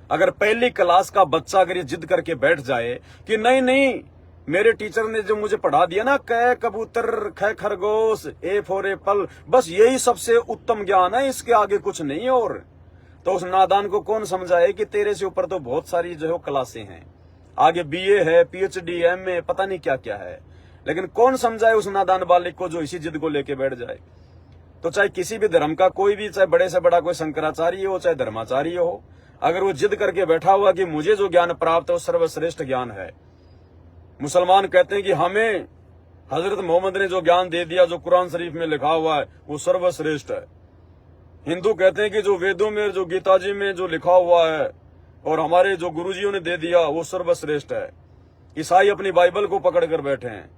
A: अगर पहली क्लास का बच्चा अगर ये जिद करके बैठ जाए कि नहीं नहीं मेरे टीचर ने जो मुझे पढ़ा दिया ना, क कबूतर, ख खरगोश, ए फॉर एप्पल, बस यही सबसे उत्तम ज्ञान है, इसके आगे कुछ नहीं है, और तो उस नादान को कौन समझाए कि तेरे से ऊपर तो बहुत सारी जो है क्लासें हैं, आगे बीए है, पीएचडी, एमए, पता नहीं क्या क्या है। लेकिन कौन समझाए उस नादान बालिक को जो इसी जिद को लेके बैठ जाए। तो चाहे किसी भी धर्म का कोई भी, चाहे बड़े से बड़ा कोई शंकराचार्य हो, चाहे धर्माचार्य हो, अगर वो जिद करके बैठा हुआ कि मुझे जो ज्ञान प्राप्त है वो सर्वश्रेष्ठ ज्ञान है। मुसलमान कहते हैं कि हमें हजरत मोहम्मद ने जो ज्ञान दे दिया, जो कुरान शरीफ में लिखा हुआ है वो सर्वश्रेष्ठ है। हिंदू कहते हैं कि जो वेदों में, जो गीता जी में जो लिखा हुआ है और हमारे जो गुरुजियों ने दे दिया वो सर्वश्रेष्ठ है। ईसाई अपनी बाइबल को पकड़ कर बैठे हैं,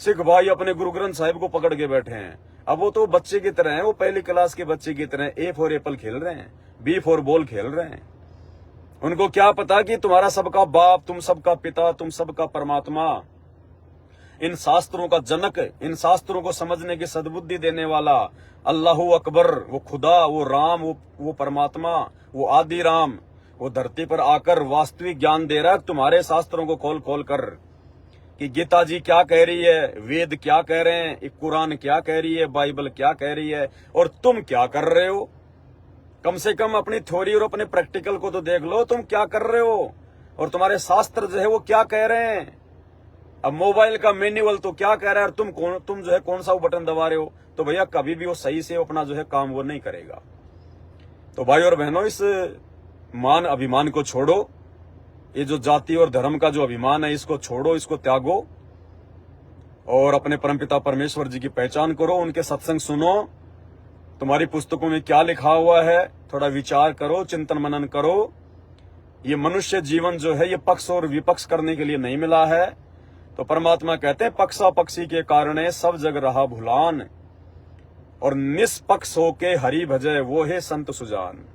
A: सिख भाई अपने गुरु ग्रंथ साहिब को पकड़ के बैठे हैं। अब वो तो बच्चे की तरह हैं, वो पहली क्लास के बच्चे की तरह ए फॉर एप्पल खेल रहे हैं, बी फॉर बॉल खेल रहे हैं। उनको क्या पता कि तुम्हारा सबका बाप, तुम सबका पिता, तुम सबका परमात्मा, इन शास्त्रों का जनक, इन शास्त्रों को समझने की सद्बुद्धि देने वाला अल्लाहू अकबर, वो खुदा, वो राम, वो परमात्मा, वो आदि राम, वो धरती पर आकर वास्तविक ज्ञान दे रहा है तुम्हारे शास्त्रों को खोल खोल कर, कि गीता जी क्या कह रही है, वेद क्या कह रहे हैं, कुरान क्या कह रही है, बाइबल क्या कह रही है, और तुम क्या कर रहे हो। कम से कम अपनी थ्योरी और अपने प्रैक्टिकल को तो देख लो, तुम क्या कर रहे हो और तुम्हारे शास्त्र जो है वो क्या कह रहे हैं। अब मोबाइल का मैन्युअल तो क्या कह रहा है और तुम जो है कौन सा वो बटन दबा रहे हो। तो भैया कभी भी वो सही से अपना जो है काम वो नहीं करेगा। तो भाई और बहनों, इस मान अभिमान को छोड़ो, ये जो जाति और धर्म का जो अभिमान है इसको छोड़ो, इसको त्यागो और अपने परमपिता परमेश्वर जी की पहचान करो, उनके सत्संग सुनो। तुम्हारी पुस्तकों में क्या लिखा हुआ है थोड़ा विचार करो, चिंतन मनन करो। ये मनुष्य जीवन जो है ये पक्ष और विपक्ष करने के लिए नहीं मिला है। तो परमात्मा कहते हैं पक्षा पक्षी के कारण सब जग रहा भुलान, और निष्पक्ष होके हरि भजय वो है संत सुजान।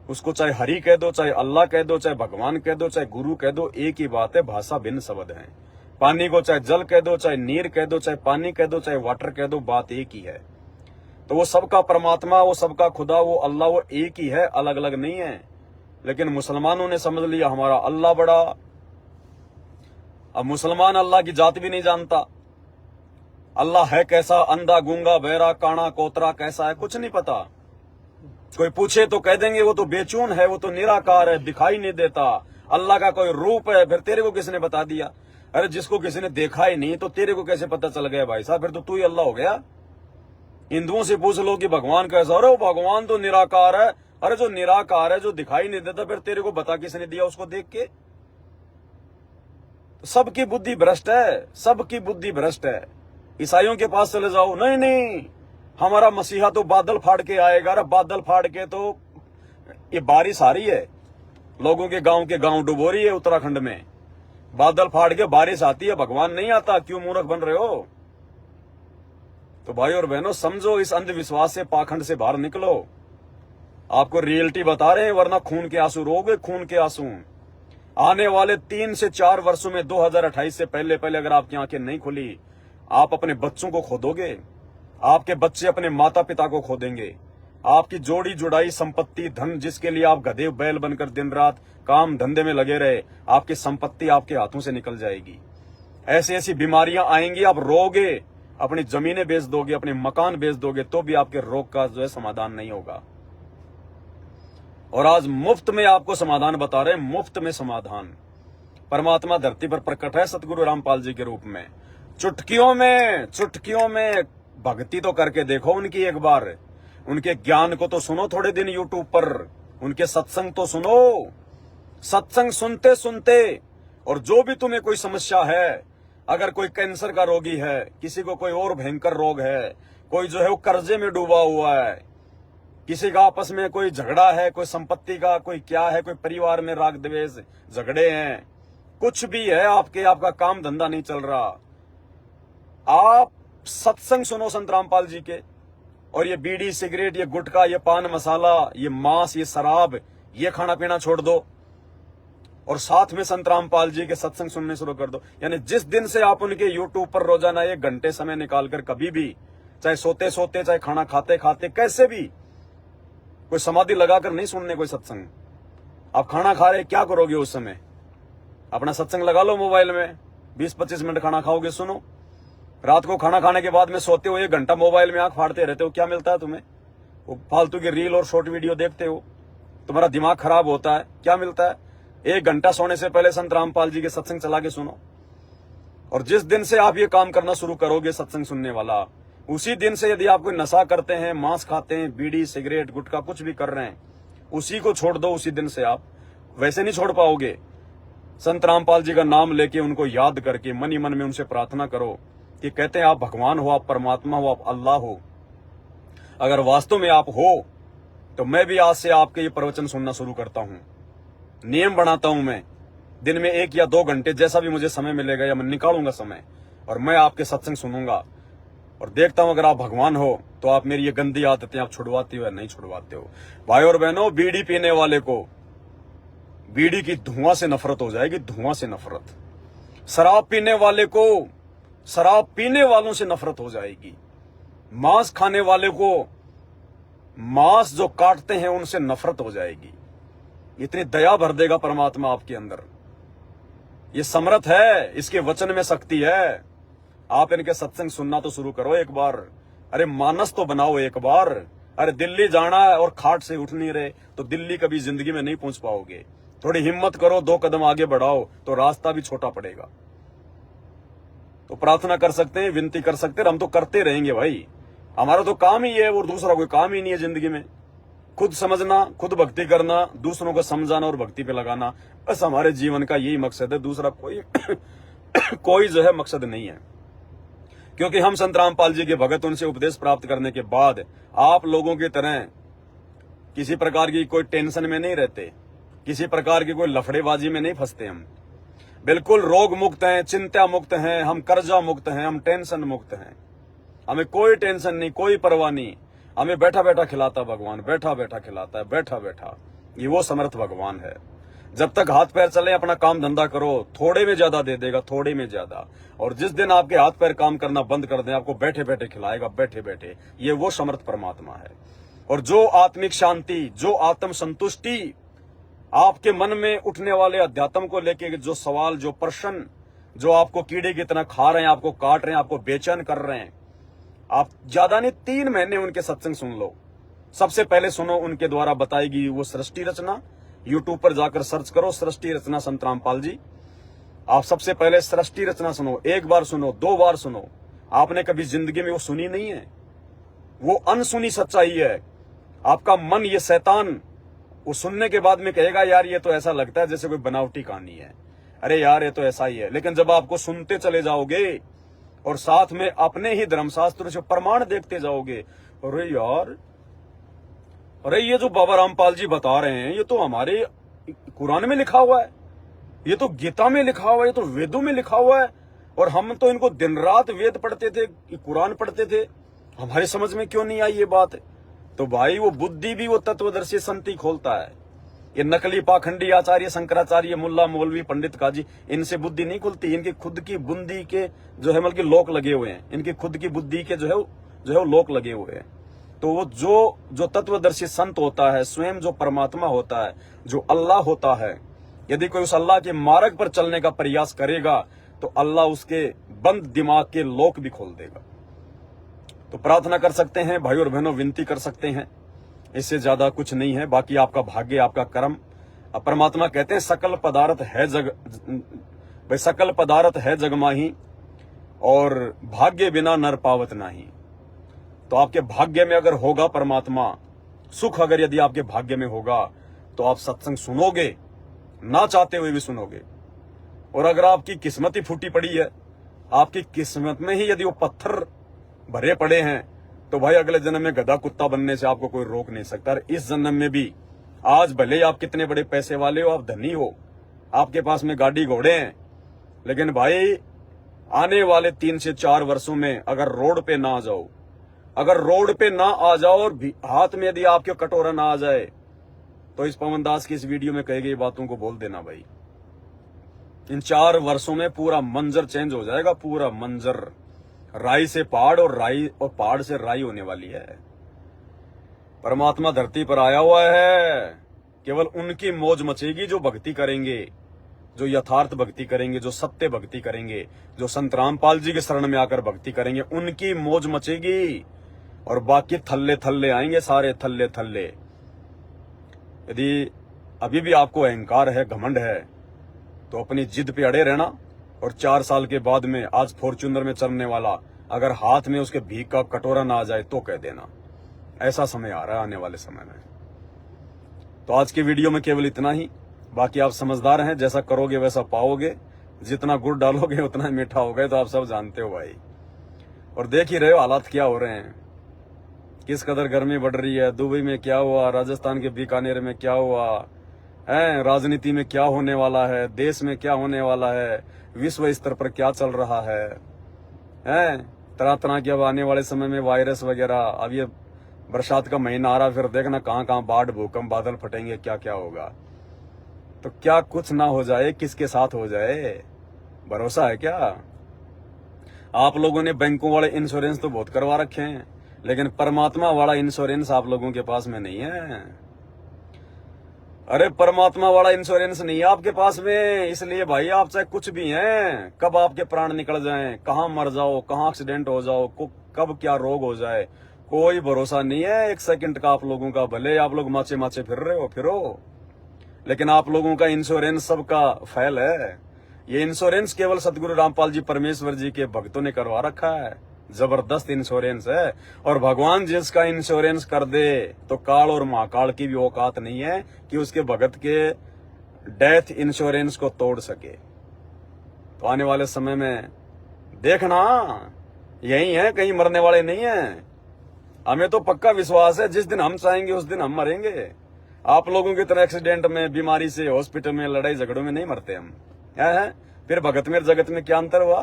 A: उसको चाहे हरि कह दो, चाहे अल्लाह कह दो, चाहे भगवान कह दो, चाहे गुरु कह दो, एक ही बात है, भाषा भिन्न शब्द है। पानी को चाहे जल कह दो, चाहे नीर कह दो, चाहे पानी कह दो, चाहे वाटर कह दो, बात एक ही है। तो वो सबका परमात्मा, वो सबका खुदा, वो अल्लाह, वो एक ही है, अलग अलग नहीं है। लेकिन मुसलमानों ने समझ लिया हमारा अल्लाह बड़ा। अब मुसलमान अल्लाह की जात भी नहीं जानता, अल्लाह है कैसा, अंधा, गूंगा, बहरा, काना, कोतरा कैसा है कुछ नहीं पता। कोई पूछे तो कह देंगे वो तो बेचून है, वो तो निराकार है, दिखाई नहीं देता, अल्लाह का कोई रूप है। फिर तेरे को किसने बता दिया? अरे जिसको किसी ने देखा ही नहीं तो तेरे को कैसे पता चल गया भाई साहब? फिर तो तू ही अल्लाह हो गया। हिंदुओं से पूछ लो कि भगवान कैसा, अरे भगवान तो निराकार है। अरे जो निराकार है, जो दिखाई नहीं देता, फिर तेरे को बता किसने दिया उसको देख के? सबकी बुद्धि भ्रष्ट है, सबकी बुद्धि भ्रष्ट है। ईसाइयों के पास चले जाओ, नहीं नहीं हमारा मसीहा तो बादल फाड़ के आएगा। अरे बादल फाड़ के तो ये बारिश आ रही है, लोगों के गांव डुबो रही है उत्तराखंड में। बादल फाड़ के बारिश आती है, भगवान नहीं आता। क्यों मूर्ख बन रहे हो? तो भाई और बहनों, समझो, इस अंधविश्वास से, पाखंड से बाहर निकलो। आपको रियलिटी बता रहे हैं, वरना खून के आंसू रोगे, खून के आंसू। आने वाले 3 से 4 वर्षों में 2028 से पहले अगर आपकी आंखें नहीं खुली, आप अपने बच्चों को खो दोगे। आपके बच्चे अपने माता पिता को खो देंगे। आपकी जोड़ी जुड़ाई संपत्ति धन, जिसके लिए आप गधे बैल बनकर दिन रात काम धंधे में लगे रहे, आपकी संपत्ति आपके हाथों से निकल जाएगी। ऐसी ऐसी बीमारियां आएंगी, आप रोगे, अपनी जमीनें बेच दोगे, अपने मकान बेच दोगे, तो भी आपके रोग का जो है समाधान नहीं होगा। और आज मुफ्त में आपको समाधान बता रहे हैं, मुफ्त में समाधान। परमात्मा धरती पर प्रकट है सतगुरु रामपाल जी के रूप में। चुटकियों में भक्ति तो करके देखो उनकी एक बार। उनके ज्ञान को तो सुनो थोड़े दिन यूट्यूब पर, उनके सत्संग तो सुनो। सत्संग सुनते सुनते, और जो भी तुम्हें कोई समस्या है, अगर कोई कैंसर का रोगी है, किसी को कोई और भयंकर रोग है, कोई जो है वो कर्जे में डूबा हुआ है, किसी का आपस में कोई झगड़ा है, कोई संपत्ति का कोई क्या है, कोई परिवार में राग द्वेष झगड़े हैं, कुछ भी है, आपका काम धंधा नहीं चल रहा, आप सत्संग सुनो संत रामपाल जी के। और ये बीड़ी सिगरेट, ये गुटखा, ये पान मसाला, ये मांस, ये शराब, ये खाना पीना छोड़ दो, और साथ में संत रामपाल जी के सत्संग सुनने शुरू कर दो। यानी जिस दिन से आप उनके यूट्यूब पर रोजाना 1 घंटे समय निकालकर, कभी भी, चाहे सोते सोते, चाहे खाना खाते खाते, कैसे भी, कोई समाधि लगाकर नहीं सुनने कोई सत्संग। आप खाना खा रहे, क्या करोगे उस समय? अपना सत्संग लगा लो मोबाइल में, 20-25 मिनट खाना खाओगे, सुनो। रात को खाना खाने के बाद में सोते हो 1 घंटा मोबाइल में आंख फाड़ते रहते हो, क्या मिलता है तुम्हें? वो फालतू की रील और शॉर्ट वीडियो देखते हो, तुम्हारा दिमाग खराब होता है, क्या मिलता है? 1 घंटा सोने से पहले संत रामपाल जी के सत्संग चला के सुनो। और जिस दिन से आप ये काम करना शुरू करोगे सत्संग सुनने वाला, उसी दिन से यदि आप कोई नशा करते हैं, मांस खाते हैं, बीड़ी सिगरेट गुटखा कुछ भी कर रहे हैं, उसी को छोड़ दो। उसी दिन से आप वैसे नहीं छोड़ पाओगे। संत रामपाल जी का नाम लेके, उनको याद करके, मन ही मन में उनसे प्रार्थना करो कि कहते हैं आप भगवान हो, आप परमात्मा हो, आप अल्लाह हो। अगर वास्तव में आप हो, तो मैं भी आज से आपके ये प्रवचन सुनना शुरू करता हूं। नियम बनाता हूं, मैं दिन में 1 या 2 घंटे, जैसा भी मुझे समय मिलेगा, या मैं निकालूंगा समय, और मैं आपके सत्संग सुनूंगा, और देखता हूं अगर आप भगवान हो तो आप मेरी ये गंदी आदतें आप छुड़वाते हो या नहीं छुड़वाते हो। भाई और बहनों, बीड़ी पीने वाले को बीड़ी की धुआं से नफरत हो जाएगी, धुआं से नफरत। शराब पीने वाले को शराब पीने वालों से नफरत हो जाएगी। मांस खाने वाले को मांस जो काटते हैं उनसे नफरत हो जाएगी। इतनी दया भर देगा परमात्मा आपके अंदर। ये समर्थ है, इसके वचन में शक्ति है। आप इनके सत्संग सुनना तो शुरू करो एक बार। अरे मानस तो बनाओ एक बार। अरे दिल्ली जाना है और खाट से उठ नहीं रहे तो दिल्ली कभी जिंदगी में नहीं पहुंच पाओगे। थोड़ी हिम्मत करो, 2 कदम आगे बढ़ाओ तो रास्ता भी छोटा पड़ेगा। तो प्रार्थना कर सकते हैं, विनती कर सकते हैं, हम तो करते रहेंगे भाई। हमारा तो काम ही है, और दूसरा कोई काम ही नहीं है जिंदगी में। खुद समझना, खुद भक्ति करना, दूसरों को समझाना और भक्ति पे लगाना, बस हमारे जीवन का यही मकसद है। दूसरा कोई कोई जो है मकसद नहीं है। क्योंकि हम संत रामपाल जी के भगत, उनसे उपदेश प्राप्त करने के बाद आप लोगों की तरह किसी प्रकार की कोई टेंशन में नहीं रहते, किसी प्रकार की कोई लफड़ेबाजी में नहीं फंसते। हम बिल्कुल रोग मुक्त हैं, चिंता मुक्त हैं, हम कर्जा मुक्त हैं, हम टेंशन मुक्त हैं। हमें कोई टेंशन नहीं, कोई परवाह नहीं। हमें बैठा बैठा खिलाता भगवान, बैठा बैठा खिलाता है, बैठा बैठा। ये वो समर्थ भगवान है। जब तक हाथ पैर चले अपना काम धंधा करो, थोड़े में ज्यादा दे देगा, थोड़े में ज्यादा। और जिस दिन आपके हाथ पैर काम करना बंद कर दें, आपको बैठे बैठे खिलाएगा, बैठे बैठे। ये वो समर्थ परमात्मा है। और जो आत्मिक शांति, जो आत्म संतुष्टि, आपके मन में उठने वाले अध्यात्म को लेके जो सवाल, जो प्रश्न, जो आपको कीड़े की तरह खा रहे हैं, आपको काट रहे हैं, आपको बेचैन कर रहे हैं, आप ज्यादा नहीं 3 महीने उनके सत्संग सुन लो। सबसे पहले सुनो उनके द्वारा बताएगी वो सृष्टि रचना। यूट्यूब पर जाकर सर्च करो सृष्टि रचना संत रामपाल जी। आप सबसे पहले सृष्टि रचना सुनो, 1 बार सुनो, 2 बार सुनो। आपने कभी जिंदगी में वो सुनी नहीं है? वो अनसुनी सच्चाई है। आपका मन, ये शैतान, वो सुनने के बाद में कहेगा यार ये तो ऐसा लगता है जैसे कोई बनावटी कहानी है, अरे यार ये तो ऐसा ही है। लेकिन जब आपको सुनते चले जाओगे और साथ में अपने ही धर्मशास्त्र से प्रमाण देखते जाओगे, अरे यार, अरे ये जो बाबा रामपाल जी बता रहे हैं ये तो हमारे कुरान में लिखा हुआ है, ये तो गीता में लिखा हुआ है, ये तो वेदों में लिखा हुआ है, और हम तो इनको दिन रात वेद पढ़ते थे, कुरान पढ़ते थे, हमारी समझ में क्यों नहीं आई ये बात। तो भाई वो बुद्धि भी वो तत्वदर्शी संति खोलता है। ये नकली पाखंडी आचार्य शंकराचार्य मुल्ला मौलवी पंडित काजी, इनसे बुद्धि नहीं खुलती। इनकी खुद की बुद्धि के जो है मतलब लोक लगे हुए हैं, इनकी खुद की बुद्धि के जो है वो लोक लगे हुए हैं। तो वो जो तत्वदर्शी संत होता है, स्वयं जो परमात्मा होता है, जो अल्लाह होता है, यदि कोई उस अल्लाह के मार्ग पर चलने का प्रयास करेगा तो अल्लाह उसके बंद दिमाग के लोक भी खोल देगा। तो प्रार्थना कर सकते हैं भाई और बहनों, विनती कर सकते हैं, इससे ज्यादा कुछ नहीं है। बाकी आपका भाग्य, आपका कर्म। परमात्मा कहते हैं सकल पदार्थ है जग, भाई सकल पदार्थ है जग माही, और भाग्य बिना नर पावत नाही। तो आपके भाग्य में अगर होगा परमात्मा, सुख अगर यदि आपके भाग्य में होगा तो आप सत्संग सुनोगे, ना चाहते हुए भी सुनोगे। और अगर आपकी किस्मत ही फूटी पड़ी है, आपकी किस्मत में ही यदि वो पत्थर भरे पड़े हैं, तो भाई अगले जन्म में गधा कुत्ता बनने से आपको कोई रोक नहीं सकता। इस जन्म में भी, आज भले ही आप कितने बड़े पैसे वाले हो, आप धनी हो, आपके पास में गाड़ी घोड़े हैं, लेकिन भाई आने वाले 3 से 4 वर्षों में अगर रोड पे ना आ जाओ, अगर रोड पे ना आ जाओ और हाथ में यदि आपके कटोरा ना आ जाए, तो इस पवन दास की इस वीडियो में कही गई बातों को बोल देना भाई। इन 4 वर्षों में पूरा मंजर चेंज हो जाएगा, पूरा मंजर। राई से पहाड़ और राई और पहाड़ से राई होने वाली है। परमात्मा धरती पर आया हुआ है, केवल उनकी मौज मचेगी जो भक्ति करेंगे, जो यथार्थ भक्ति करेंगे, जो सत्य भक्ति करेंगे, जो संत रामपाल जी के शरण में आकर भक्ति करेंगे, उनकी मौज मचेगी। और बाकी थल्ले थल्ले आएंगे, सारे थल्ले थल्ले। यदि अभी भी आपको अहंकार है, घमंड है, तो अपनी जिद पे अड़े रहना। और 4 साल के बाद में, आज फॉर्च्यूनर में चलने वाला, अगर हाथ में उसके भीख का कटोरा ना आ जाए तो कह देना। ऐसा समय आ रहा है आने वाले समय में। तो आज के वीडियो में केवल इतना ही। बाकी आप समझदार हैं, जैसा करोगे वैसा पाओगे, जितना गुड़ डालोगे उतना मीठा होगा, तो आप सब जानते हो भाई। और देख ही रहे हो हालात क्या हो रहे हैं, किस कदर गर्मी बढ़ रही है। दुबई में क्या हुआ, राजस्थान के बीकानेर में क्या हुआ है, राजनीति में क्या होने वाला है, देश में क्या होने वाला है, विश्व स्तर पर क्या चल रहा है, तरह तरह के अब आने वाले समय में वायरस वगैरह। अब ये बरसात का महीना आ रहा, फिर देखना कहाँ कहाँ बाढ़, भूकंप, बादल फटेंगे, क्या क्या होगा। तो क्या कुछ ना हो जाए, किसके साथ हो जाए, भरोसा है क्या। आप लोगों ने बैंकों वाले इंश्योरेंस तो बहुत करवा रखे हैं, लेकिन परमात्मा वाला इंश्योरेंस आप लोगों के पास में नहीं है। अरे परमात्मा वाला इंश्योरेंस नहीं है आपके पास में, इसलिए भाई आप चाहे कुछ भी हैं, कब आपके प्राण निकल जाएं, कहाँ मर जाओ, कहाँ एक्सीडेंट हो जाओ, कब क्या रोग हो जाए, कोई भरोसा नहीं है 1 सेकंड का आप लोगों का। भले आप लोग माचे माचे फिर रहे हो, फिरो, लेकिन आप लोगों का इंश्योरेंस सबका फेल है। ये इंश्योरेंस केवल सतगुरु रामपाल जी परमेश्वर जी के भक्तों ने करवा रखा है। जबरदस्त इंश्योरेंस है, और भगवान जिसका इंश्योरेंस कर दे तो काल और महाकाल की भी औकात नहीं है कि उसके भगत के डेथ इंश्योरेंस को तोड़ सके। तो आने वाले समय में देखना, यही है, कहीं मरने वाले नहीं है। हमें तो पक्का विश्वास है जिस दिन हम चाहेंगे उस दिन हम मरेंगे। आप लोगों की तरह एक्सीडेंट में, बीमारी से, हॉस्पिटल में, लड़ाई झगड़ों में नहीं मरते हम। है फिर भगत में जगत में क्या अंतर हुआ,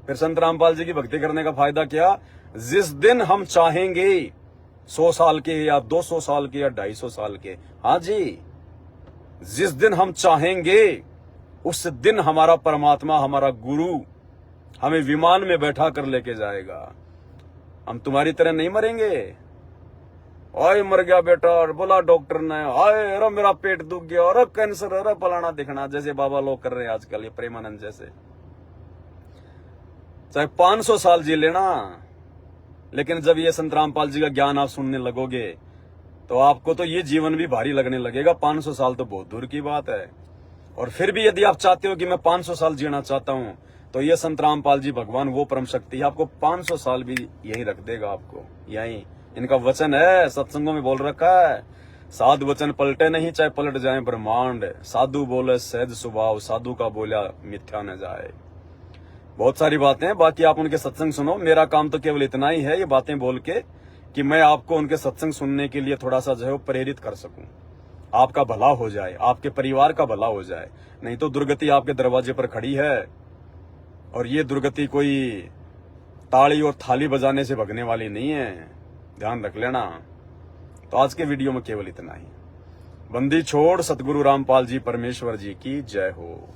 A: फिर संत रामपाल जी की भक्ति करने का फायदा क्या। जिस दिन हम चाहेंगे 100 साल के या 200 साल के या 250 साल के, हाँ जी, जिस दिन हम चाहेंगे उस दिन हमारा परमात्मा, हमारा गुरु हमें विमान में बैठा कर लेके जाएगा। हम तुम्हारी तरह नहीं मरेंगे। ओए मर गया बेटा, और बोला डॉक्टर ने, आए अरे मेरा पेट दुख गया, अरे कैंसर, अरे फलाना दिखना, जैसे बाबा लोग कर रहे हैं आजकल, ये प्रेमानंद जैसे। चाहे 500 साल जी लेना, लेकिन जब ये संत रामपाल जी का ज्ञान आप सुनने लगोगे तो आपको तो ये जीवन भी भारी लगने लगेगा। 500 साल तो बहुत दूर की बात है। और फिर भी यदि आप चाहते हो कि मैं 500 साल जीना चाहता हूं, तो ये संत रामपाल जी भगवान वो परम शक्ति है, आपको 500 साल भी यही रख देगा, आपको यहीं इनका वचन है, सत्संगों में बोल रखा है, साधु वचन पलटे नहीं चाहे पलट जाए ब्रह्मांड, साधु बोले सहज स्वभाव, साधु का बोला मिथ्या न जाए। बहुत सारी बातें हैं, बाकी आप उनके सत्संग सुनो। मेरा काम तो केवल इतना ही है, ये बातें बोल के कि मैं आपको उनके सत्संग सुनने के लिए थोड़ा सा जो है प्रेरित कर सकूं, आपका भला हो जाए, आपके परिवार का भला हो जाए। नहीं तो दुर्गति आपके दरवाजे पर खड़ी है, और ये दुर्गति कोई ताली और थाली बजाने से भगने वाली नहीं है, ध्यान रख लेना। तो आज के वीडियो में केवल इतना ही। बंदी छोड़ सतगुरु रामपाल जी परमेश्वर जी की जय हो।